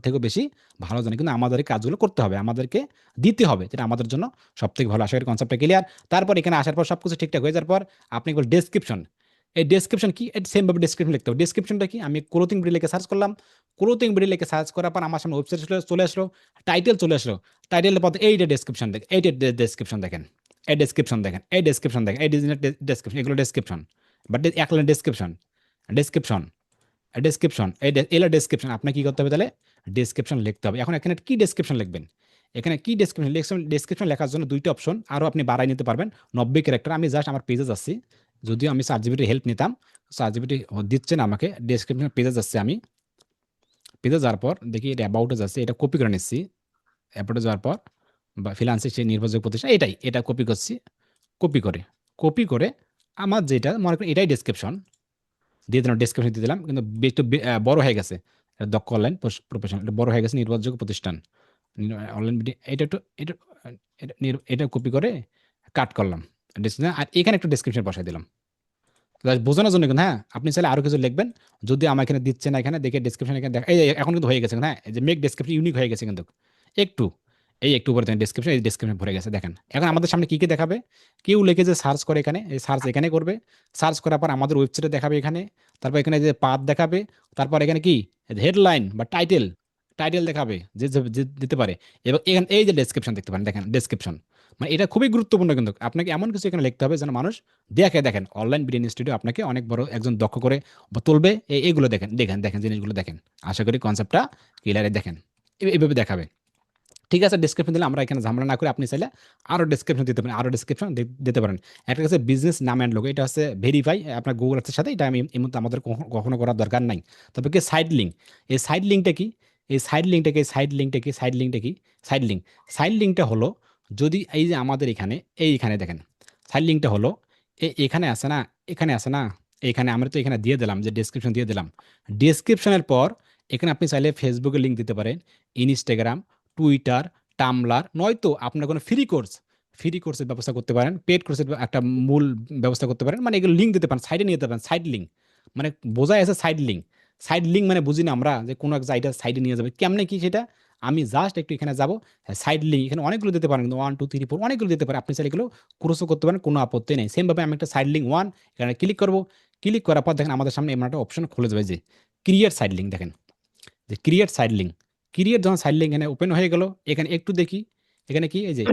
থেকেও বেশি ভালো জানে, কিন্তু আমাদের এই কাজগুলো করতে হবে, আমাদেরকে দিতে হবে, যেটা আমাদের জন্য সব থেকে ভালো, আশা করি কনসেপ্টটা ক্লিয়ার। তারপর এখানে আসার পর সব কিছু ঠিকঠাক হয়ে যাওয়ার পর আপনি বল ডেসক্রিপশন, এই ডেসক্রিপশন কি, সেম ভাবে ডেসক্রিপশন লিখতে হবে, ডেসক্রিপশনটা কি, আমি ক্লোথিং ব্রিড লিখে সার্চ করলাম, ক্লোথিং ব্রিড লিখে সার্চ করার পর আমার সামনে ওয়েবসাইট চলে আসলো, টাইটেল চলে আসলো, টাইটেলের পর এইটা ডেসক্রিপশন দেখেন, এইটা ডেসক্রিপশন দেখেন, এই ডেসক্রিপশন দেখেন, এই ডেসক্রিপশন দেখেন, এই ডেসক্রিপশন, এগুলো ডেসক্রিপশন, বাট এক লাইন ডেসক্রিপশন, ডেসক্রিপশন, ডেসক্রিপশন, এলা ডেসক্রিপশন, আপনার কি করতে হবে তাহলে ডেসক্রিপশন লিখতে হবে। এখন এখানে কি ডেসক্রিপশন লিখবেন, এখানে কি ডেসক্রিপশন, ডেসক্রিপশন লেখার জন্য দুইটা অপশন আরও আপনি বাড়াই নিতে পারবেন, 90 ক্যারেক্টার, আমি জাস্ট আমার পেজে যাচ্ছি, যদিও আমি চার্টজিপিটির হেল্প নিতাম, চার্টজিপিটি দিচ্ছে না আমাকে, ডেসক্রিপশন পেজে যাচ্ছি, আমি পেজে যাওয়ার পর দেখি এটা অ্যাবাউটে যাচ্ছে, এটা কপি করে নিচ্ছি, অ্যাবাউটে যাওয়ার পর বা ফ্রিল্যান্সিং সেই নির্ভরযোগ্য প্রতিষ্ঠান, এটা কপি করছি, কপি করে আমার যেটা মনে করি এটাই ডেসক্রিপশন দিয়ে দিলাম, ডেসক্রিপশন দিয়ে দিলাম, কিন্তু একটু বড় হয়ে গেছে, এটা দক্ষ অনলাইন প্রফেশনাল, এটা বড় হয়ে গেছে, নির্ভরযোগ্য প্রতিষ্ঠান অনলাইন ভিডিও, এটা একটু এটা এটা কপি করে কাট করলাম description, আর এখানে একটু ডেসক্রিপশন বসাই দিলাম, জাস্ট বোঝানোর জন্য কিন্তু, হ্যাঁ আপনি চাইলে আরো কিছু লিখবেন, যদি আমার এখানে দিচ্ছে না, এখানে দেখে ডেসক্রিপশন এখানে দেখা, এই এখন কিন্তু হয়ে গেছে, হ্যাঁ এই যে মেক ডেসক্রিপশন ইউনিক হয়ে গেছে কিন্তু, একটু একটু উপরে দেখেন ডেসক্রিপশন, এই ডেসক্রিপশন ভরে গেছে দেখেন, এখন আমাদের সামনে কি কি দেখাবে, কেউ লিখে যে সার্চ করে এখানে, এই সার্চ এখানে করবে, সার্চ করার পর আমাদের ওয়েবসাইটে দেখাবে এখানে, তারপর এখানে যে পাথ দেখাবে, তারপর এখানে কি হেডলাইন বা টাইটেল, টাইটেল দেখাবে যে দিতে পারে, এবং এখানে এই যে ডেসক্রিপশন দেখতে পারেন, দেখেন ডেসক্রিপশন, মানে এটা খুবই গুরুত্বপূর্ণ কিন্তু, আপনাকে এমন কিছু এখানে লিখতে হবে যেন মানুষ দেখে, দেখেন অনলাইন বিডিং স্টুডিও আপনাকে অনেক বড় একজন দক্ষ করে তুলবে, এইগুলো দেখেন দেখেন দেখেন জিনিসগুলো দেখেন, আশা করি কনসেপ্টটা ক্লিয়ারে দেখেন, এইভাবে দেখাবে। ঠিক আছে, ডিসক্রিপশন দিলে আমরা এখানে ঝামেলা না করে আপনি চাইলে আরও ডিসক্রিপশন দিতে পারেন, আরও ডিসক্রিপশন দিতে পারেন। একটা কাছে বিজনেস নাম অ্যান্ড লোগো, এটা হচ্ছে ভেরিফাই আপনার গুগল আর্থের সাথে, এটা আমি এই মুহূর্তে আমাদের কখনো করার দরকার নাই। তবে কি সাইড লিঙ্ক, এই সাইড লিঙ্কটা কি, এই সাইড লিঙ্কটা কি, সাইড লিঙ্কটা কি, সাইড লিঙ্কটা কি, সাইড লিঙ্ক, সাইড লিঙ্কটা হলো, যদি এই যে আমাদের এখানে এইখানে দেখেন, সাইড লিঙ্কটা হলো এখানে আছে না, এখানে আছে না, এখানে আমরা তো এখানে দিয়ে দিলাম যে ডেসক্রিপশন দিয়ে দিলাম, ডেসক্রিপশনের পর এখানে আপনি চাইলে ফেসবুকে লিঙ্ক দিতে পারেন, ইনস্টাগ্রাম, টুইটার, টামলার, নয়তো আপনার কোনো ফ্রি কোর্সের ব্যবস্থা করতে পারেন, পেড কোর্সের একটা মূল ব্যবস্থা করতে পারেন, মানে এগুলো লিঙ্ক দিতে পারেন, সাইডে নিয়ে যেতে পারেন, সাইড লিঙ্ক মানে বোঝায় আছে সাইড লিঙ্ক, সাইড লিঙ্ক মানে বুঝি না আমরা যে কোনো এক জায়গায় সাইডে নিয়ে যাবে, কেমনে কি সেটা, আমি জাস্ট একটু এখানে যাবো, সাইড লিঙ্ক এখানে অনেকগুলো দিতে পারেন, কিন্তু 1 2 3 4 অনেকগুলো দিতে পারেন, আপনি চাইলে এগুলো ক্রসও করতে পারেন, কোনো আপত্তি নেই। সেমভাবে আমি একটা সাইড লিঙ্ক 1 এখানে ক্লিক করবো, ক্লিক করার পর দেখেন আমাদের সামনে এমন একটা অপশন খুলে যাবে যে ক্রিয়েট সাইড লিঙ্ক। দেখেন যে ক্রিয়েট সাইড লিঙ্ক, ক্রিয়েট যখন সাইড লিঙ্ক এখানে ওপেন হয়ে গেল, এখানে একটু দেখি এখানে কি এই যে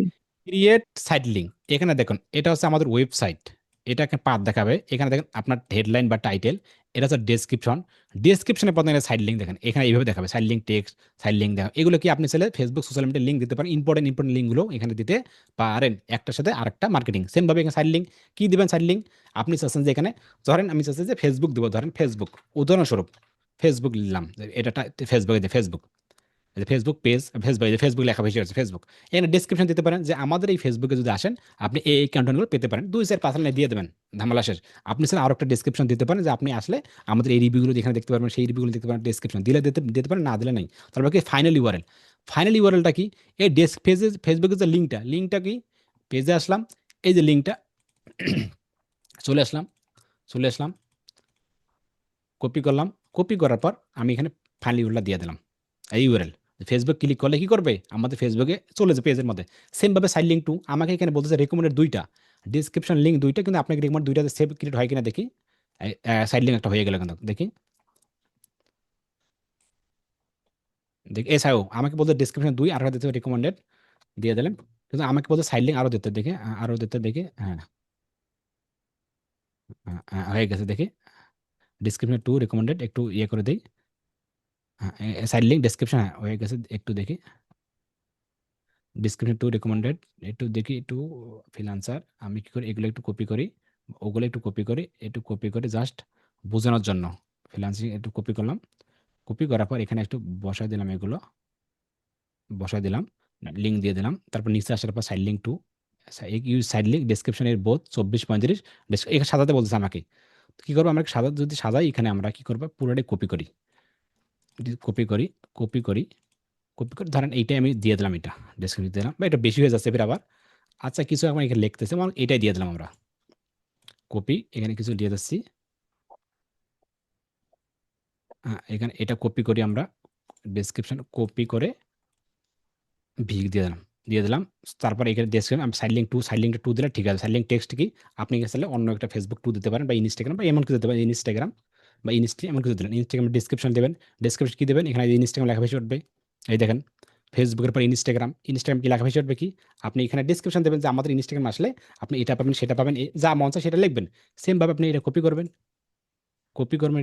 ক্রিয়েট সাইড লিঙ্ক, এখানে দেখুন এটা হচ্ছে আমাদের ওয়েবসাইট, এটাকে পাথ দেখাবে। এখানে দেখেন আপনার হেডলাইন বা টাইটেল, এটা হচ্ছে ডেসক্রিপশন, ডেসক্রিপশনের পর সাইড লিঙ্ক দেখেন এখানে এইভাবে দেখাবে side link, text, side link দেখা। এগুলো কি আপনি চাইলে ফেসবুক সোশ্যাল মিডিয়ার লিঙ্ক দিতে পারেন, ইম্পর্টেন্ট লিঙ্কগুলো এখানে দিতে পারেন, একটার সাথে আরেকটা মার্কেটিং। সেমভাবে এখানে সাইড লিঙ্ক কি দিবেন, সাইড লিঙ্ক আপনি চাচ্ছেন যে এখানে ধরেন আমি চাচ্ছি যে ফেসবুক দেবো, ধরেন ফেসবুক উদাহরণস্বরূপ ফেসবুক নিলাম, এটা ফেসবুকে যে ফেসবুক, এই যে ফেসবুক পেজ, ফেসবুক, এই যে ফেসবুক লেখা বেশি হচ্ছে ফেসবুক। এখানে ডেসক্রিপশন দিতে পারেন যে আমাদের এই ফেসবুকে যদি আসেন আপনি এই কন্টেন্টগুলো পেতে পারেন, 2-4 লাইনে দিয়ে দেবেন, ঝামেলা শেষ। আপনি স্যার আরো একটা ডেসক্রিপশন দিতে পারেন যে আপনি আসলে আমাদের এই রিভিউগুলো যেখানে দেখতে পারবেন সেই রিভিউগুলো দেখতে পারেন, ডেসক্রিপশন দিলে দিতে দিতে পারেন, না দিলে নাই। তারপর কি ফাইনাল ইউআরএল, ফাইনাল ইউআরএলটা কি, এই ডেস্ক পেজে ফেসবুকের যে লিঙ্কটা কি, পেজে আসলাম, এই যে লিঙ্কটা চলে আসলাম, চলে আসলাম, কপি করলাম, কপি করার পর আমি এখানে ফাইনাল ইউআরএল দিয়ে দিলাম, এই ইউআরএল। ফেসবুক ক্লিক করলে কি করবে, আমাদের ফেসবুকে চলে যাবে পেজের মধ্যে। সেমভাবে সাইড লিঙ্ক টু আমাকে এখানে বলতেছে রেকমেন্ডেড 2টা, ডিসক্রিপশন লিঙ্ক 2টা, কিন্তু আপনাকে রেকমেন্ড 2টাতে সেভ ক্রিয়েট হয় কিনা দেখি। সাইড লিঙ্ক একটা হয়ে গেল কিন্তু দেখি, দেখি এছাড়াও আমাকে বলতে ডিসক্রিপশন 2 আর দিতে রেকমেন্ডেড দিয়ে দিলেন, কিন্তু আমাকে বলতে সাইড লিঙ্ক আরও দিতে দেখে, আরও দিতে দেখি, হ্যাঁ হয়ে গেছে দেখি, ডিসক্রিপশন 2 রেকমেন্ডেড একটু ইয়ে করে দিই, সাইড লিঙ্ক ডেসক্রিপশন হয়ে গেছে, একটু দেখি ডিসক্রিপশন 2 রেকমেন্ডেড, একটু দেখি একটু ফ্রিল্যান্সার। আমি কি করি এগুলো একটু কপি করি, ওগুলো একটু কপি করি, একটু কপি করে জাস্ট বোঝানোর জন্য ফ্রিল্যান্সিং একটু কপি করলাম, কপি করার পর এখানে একটু বসায় দিলাম, এগুলো বসায় দিলাম, লিঙ্ক দিয়ে দিলাম। তারপর নিচে আসার পর side link two, use side link ডেসক্রিপশনের বোধ 24-35 এখানে সাজাতে বলতেছে আমাকে। তো কি করবো আমরা, সাজা যদি সাজাই এখানে আমরা কি করবো পুরোটাই কপি করি, কপি করি, কপি করি, কপি করে ধরেন এইটাই আমি দিয়ে দিলাম, এটা ডেসক্রিপশন দিলাম, বা এটা বেশি হয়ে যাচ্ছে ফের আবার। আচ্ছা কিছু এখন এখানে লিখতেছে, মানে এটাই দিয়ে দিলাম আমরা, কপি এখানে কিছু দিয়ে দিচ্ছি, এখানে এটা কপি করি আমরা, ডেসক্রিপশন কপি করে দিয়ে দিলাম। তারপর এখানে ডেসক্রিপশন আমি সাইড লিঙ্ক টু দিলে ঠিক আছে। সাইড লিঙ্ক টেক্সট কি, আপনি চাইলে অন্য একটা ফেসবুক টু দিতে পারেন, বা ইনস্টাগ্রাম, বা এমন কিছু দিতে পারেন, ইনস্টাগ্রাম বা ইনস্টি এমন কিছু দিলেন। ইনস্টাগ্রাম ডিসক্রিপশন দেবেন, ডেসক্রিপশন কি দেবেন, এখানে ইনস্টাগ্রাম লেখা ভেসে উঠবে, এই দেখেন ফেসবুকের পর ইনস্টাগ্রাম, ইনস্টাগ্রাম কি লেখা ভেসে উঠবে কি, আপনি এখানে ডিসক্রিপশন দেবেন যে আমাদের ইনস্টাগ্রাম আসলে আপনি এটা পাবেন, সেটা পাবেন, যা মন চায় সেটা লিখবেন। সেমভাবে আপনি এটা কপি করবেন,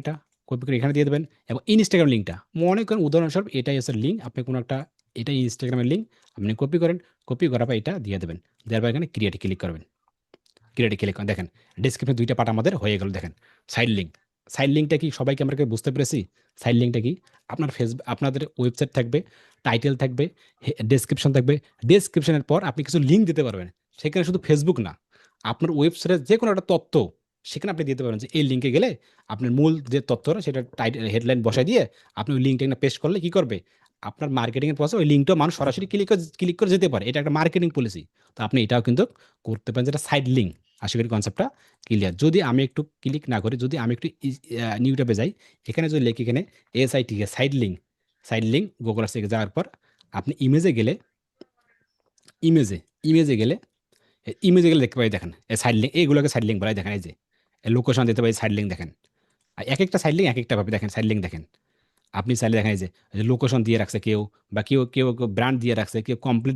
এটা কপি করে এখানে দিয়ে দেবেন, এবং ইনস্টাগ্রাম লিঙ্কটা মনে করেন উদাহরণস্বরূপ এটাই হচ্ছে লিঙ্ক, আপনি কোনো একটা, এটাই ইনস্টাগ্রামের লিঙ্ক, আপনি কপি করেন, কপি করার পর এটা দিয়ে দেবেন, দেওয়ার পর এখানে ক্রিয়েটে ক্লিক করবেন, ক্রিয়েটে ক্লিক করেন, দেখেন ডেসক্রিপশন 2টা পার্ট আমাদের হয়ে গেল। দেখেন সাইড লিঙ্ক, সাইড লিঙ্কটা কি সবাইকে আমরা কি বুঝতে পেরেছি? সাইড লিঙ্কটা কি, আপনার ফেসবুক আপনাদের ওয়েবসাইট থাকবে, টাইটেল থাকবে, ডেসক্রিপশন থাকবে, ডেসক্রিপশনের পর আপনি কিছু লিঙ্ক দিতে পারবেন, সেখানে শুধু ফেসবুক না, আপনার ওয়েবসাইটের যে কোনো একটা তথ্য সেখানে আপনি দিতে পারবেন, যে এই লিঙ্কে গেলে আপনার মূল যে তথ্যটা সেটা হেডলাইন বসায় দিয়ে আপনি ওই লিঙ্কটা পেস্ট করলে কি করবে, আপনার মার্কেটিংয়ের প্রসেস ওই লিঙ্কটা মানুষ সরাসরি ক্লিক করে যেতে পারে, এটা একটা মার্কেটিং পলিসি। তো আপনি এটাও কিন্তু করতে পারেন, যেটা সাইড লিঙ্ক। আশা করি কনসেপ্টটা ক্লিয়ার। যদি আমি একটু ক্লিক না করি, যদি আমি একটু নিউ ট্যাবে যাই, এখানে যদি লিখি এখানে SIT সাইড লিঙ্ক গুগল থেকে যাওয়ার পর আপনি ইমেজে ইমেজে গেলে দেখতে পাই, দেখেন এই সাইড লিঙ্ক, এইগুলোকে সাইড লিঙ্ক বলে, দেখেন এই যে লোকেশন দিতে পারি সাইড লিঙ্ক, দেখেন আর এক একটা সাইড লিঙ্ক এক একটা ভাবে, দেখেন সাইড লিঙ্ক দেখেন, আপনি চাইলে দেখেন এই যে লোকেশন দিয়ে রাখছে কেউ, বা কেউ কেউ ব্র্যান্ড দিয়ে রাখছে, কেউ কমপ্লিট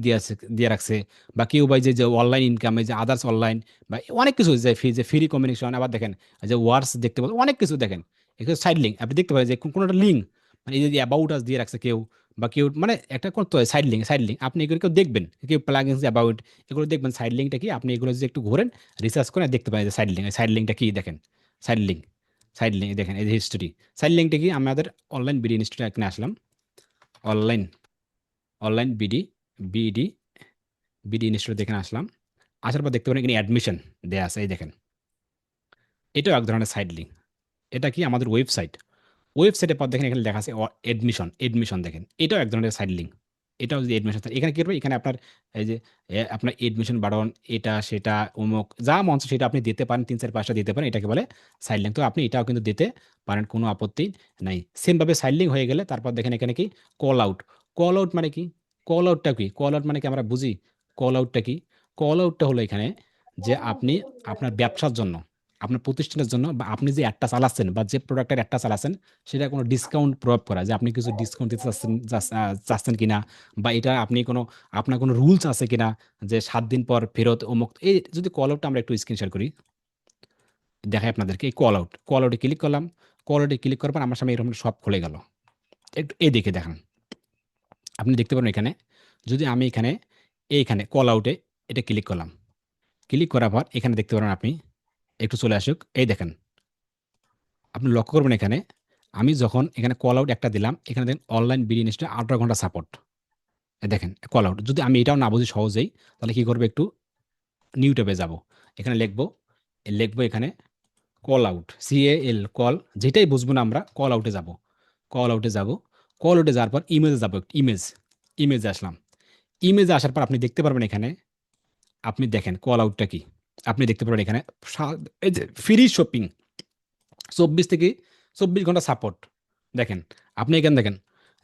দিয়ে রাখছে, বা কেউ বা যে অনলাইন ইনকামে যে আদার্স অনলাইন, বা অনেক কিছু যে ফ্রি কমিউনিকেশন, আবার দেখেন যে ওয়ার্ডস দেখতে পাবেন, অনেক কিছু দেখেন এগুলো সাইড লিঙ্ক। আপনি দেখতে পাবেন যে কোনো একটা লিঙ্ক, মানে এই যে অ্যাবাউট আস দিয়ে রাখছে কেউ, বা কেউ মানে একটা করতে হয় সাইড লিঙ্ক আপনি এগুলো কেউ দেখবেন, কেউ প্লাগইনস অ্যাবাউট, এগুলো দেখবেন সাইড লিঙ্কটা কি, আপনি এগুলো যদি একটু ঘোরেন রিসার্চ করেন দেখতে পাবেন যে সাইড লিঙ্কটা কি, দেখেন সাইড লিঙ্ক, দেখেন এই যে হিস্টোরি। সাইড লিঙ্কটা কি, আমাদের অনলাইন বিডি ইনস্টিটিউট এখানে আসলাম, অনলাইন অনলাইন বিডি ইনস্টিটিউট এখানে আসলাম, আসার পর দেখতে পারেন এখানে অ্যাডমিশন দেয়া আছে, এই দেখেন এটাও এক ধরনের সাইড লিঙ্ক। এটা কি আমাদের ওয়েবসাইটের পর দেখেন এখানে লেখা আছে এডমিশন দেখেন, এটাও এক ধরনের সাইড লিঙ্ক। এটাও যদি এডমিশন, এখানে কি করবে, এখানে আপনার এই যে আপনার এডমিশন বাটন, এটা সেটা অমুক যা মন চায় সেটা আপনি দিতে পারেন, 3-4-5টা দিতে পারেন, এটাকে বলে সাইড লিঙ্ক। তো আপনি এটাও কিন্তু দিতে পারেন, কোনো আপত্তি নাই। সেমভাবে সাইড লিঙ্ক হয়ে গেলে তারপর দেখেন এখানে কি কল আউট মানে কি, কল আউট মানে কি আমরা বুঝি, কল আউটটা কি, কল আউটটা হলো এখানে যে আপনি আপনার ব্যবসার জন্য আপনার প্রতিষ্ঠানের জন্য বা আপনি যে অ্যাডটা চালাচ্ছেন বা যে প্রোডাক্টের অ্যাডটা চালাচ্ছেন সেটা কোনো ডিসকাউন্ট প্রয়োগ করা, যে আপনি কিছু ডিসকাউন্ট দিতে চাচ্ছেন কিনা, বা এটা আপনি কোনো আপনার কোনো রুলস আছে কিনা, যে 7 দিন পর ফেরত অমুক। এই যদি কল আউটটা আমরা একটু স্ক্রিন শেয়ার করি, দেখাই আপনাদেরকে। এই কল আউটে ক্লিক করলাম। কল আউটে ক্লিক করার পর আমার সামনে এরকম সব খুলে গেল। একটু এই দেখে দেখান, আপনি দেখতে পারেন এখানে, যদি আমি এইখানে কল আউটে এটা ক্লিক করলাম, ক্লিক করার পর এখানে দেখতে পারেন আপনি, একটু চলে আসুক, এই দেখেন, আপনি লক্ষ্য করবেন এখানে আমি যখন এখানে কল আউট একটা দিলাম, এখানে দেখেন অনলাইন বিডি ইনস্টল 18 ঘন্টা সাপোর্ট। দেখেন কল আউট, যদি আমি এটাও না বুঝি সহজেই, তাহলে কি করবে, একটু নিউ ট্যাবে যাব, এখানে লিখবো এখানে কল আউট, CAL কল, যেটাই বুঝবো না আমরা কল আউটে যাব, কল আউটে যাব। কল আউটে যাওয়ার পর ইমেজে যাবো, ইমেজে আসলাম। ইমেজে আসার পর আপনি দেখতে পারবেন এখানে, আপনি দেখেন কল আউটটা কি, আপনি দেখতে পারবেন এখানে এই যে ফ্রি শপিং 24 থেকে 24 ঘন্টা সাপোর্ট। দেখেন, আপনি এখানে দেখেন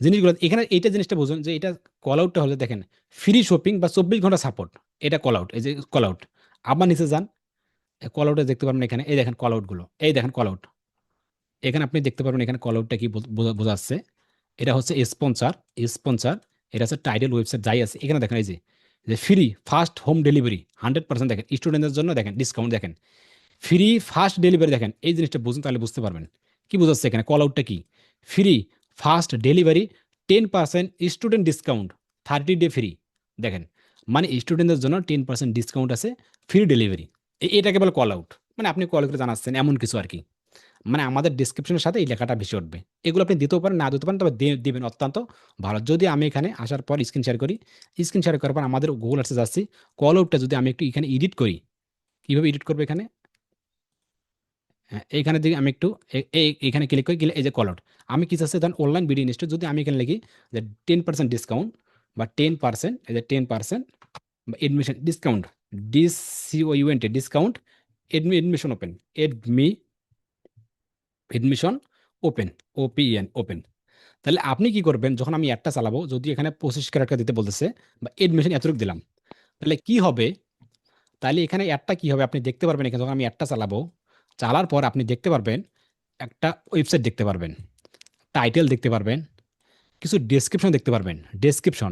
জিনিসগুলো, এখানে এইটা জিনিসটা বুঝুন যে এটা কল আউটটা হলে দেখেন ফ্রি শপিং বা 24 ঘন্টা সাপোর্ট, এটা কল আউট। এই যে কল আউট, আবার নিচে যান, কল আউটে দেখতে পারবেন এখানে, এই দেখেন কল আউটগুলো, এই দেখেন কল আউট, এখানে আপনি দেখতে পারবেন এখানে কল আউটটা কি বোঝাচ্ছে। এটা হচ্ছে স্পন্সর, এটা হচ্ছে টাইটেল, ওয়েবসাইট যাই আছে, এখানে দেখেন এই যে ফ্রি ফাস্ট হোম ডেলিভারি 100%, দেখেন স্টুডেন্টদের জন্য, দেখেন ডিসকাউন্ট, দেখেন ফ্রি ফাস্ট ডেলিভারি। দেখেন এই জিনিসটা বুঝুন, তাহলে বুঝতে পারবেন কি বোঝাচ্ছে এখানে কল আউটটা কি। Free fast delivery 10% student discount 30 day free. দেখেন মানে স্টুডেন্টদের জন্য 10% ডিসকাউন্ট আছে, ফ্রি ডেলিভারি, এটাকে বলে কল আউট। মানে আপনি কল করে জানাচ্ছেন এমন কিছু আর কি। মানে আমাদের ডিসক্রিপশনের সাথে এই লেখাটা ভেসে উঠবে। এগুলো আপনি দিতেও পারেন, না দিতে পারেন, তবে দিবেন অত্যন্ত ভালো। যদি আমি এখানে আসার পর স্ক্রিন শেয়ার করি, স্ক্রিন শেয়ার করার পর আমাদের গুগল অ্যাডসে যাচ্ছি, কল আউটটা যদি আমি একটু এখানে এডিট করি, কীভাবে এডিট করবো এখানে, হ্যাঁ এইখানে দিকে আমি একটু এখানে ক্লিক করি, গেলে এই যে কল আউট, আমি কি চাচ্ছি ধরেন অনলাইন বিডি ইনস্টল, যদি আমি এখানে লিখি যে 10% ডিসকাউন্ট বা 10%, এই যে 10% বা admission discount, DCOUNT discount, admission open, admission open, OPEN open. তাহলে আপনি কি করবেন, যখন আমি অ্যাডটা চালাবো, যদি এখানে 25 ক্যারেক্টার দিতে বলতেছে বা এডমিশন এতটুকু দিলাম, তাহলে কি হবে, তাহলে এখানে অ্যাডটা কি হবে আপনি দেখতে পারবেন। এখানে যখন আমি অ্যাডটা চালাবো, চালার পর আপনি দেখতে পারবেন একটা ওয়েবসাইট দেখতে পারবেন, টাইটেল দেখতে পারবেন, কিছু ডেসক্রিপশন দেখতে পারবেন, ডেসক্রিপশন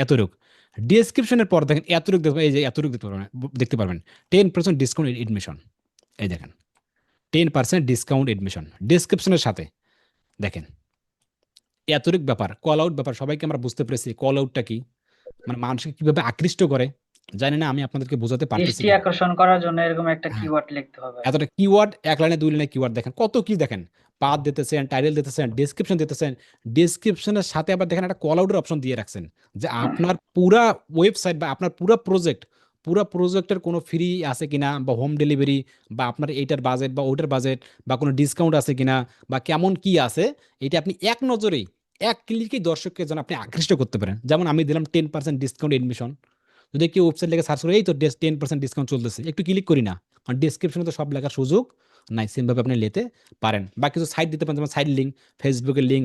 এতটুক, ডেসক্রিপশনের পর দেখেন এতটুক দেখবেন, এই যে এতটুক দেখতে পারবেন 10% ডিসকাউন্ট এডমিশন, এই দেখেন 10% ডিসকাউন্ট এডমিশন ডেসক্রিপশনের সাথে। দেখেন এতটুক ব্যাপার, কল আউট ব্যাপার, সবাইকে আমরা বুঝতে পেরেছি কল আউটটা কি, মানে মানুষকে কিভাবে আকৃষ্ট করে। জানি না আমি আপনাদেরকে বোঝাতে পারতেছি দৃষ্টি কিনা। আকর্ষণ করার জন্য এরকম একটা হ্যাঁ, কিওয়ার্ড লিখতে হবে। এতটা কিওয়ার্ড, এক লাইনে 2 লাইনে কিওয়ার্ড, দেখেন কত কি, দেখেন পাথ দিতেছেন, টাইটেল দিতেছেন, ডেসক্রিপশন দিতেছেন, ডেসক্রিপশনের সাথে আবার দেখেন একটা কল আউটের অপশন দিয়ে রাখছেন, যে আপনার পুরা ওয়েবসাইট বা আপনার পুরা প্রজেক্টের কোনো ফ্রি আছে কিনা, বা হোম ডেলিভারি, বা আপনার এইটার বাজেট বা ওইটার বাজেট, বা কোনো ডিসকাউন্ট আছে কিনা, বা কেমন কি আছে, এটা আপনি এক নজরেই, এক ক্লিকেই দর্শককে যেন আপনি আকৃষ্ট করতে পারেন। যেমন আমি দিলাম 10% ডিসকাউন্ট এডমিশন, যদি কেউ ওয়েবসাইট লেগে সার্চ করে এই তো 10% ডিসকাউন্ট চলতেছে, একটু ক্লিক করি না, কারণ ডিসক্রিপশনে তো সব লেখার সুযোগ নাই, সেমভাবে আপনি নিতে পারেন। বা কিছু সাইট দিতে পারেন, যেমন সাইট লিঙ্ক, ফেসবুকের লিঙ্ক,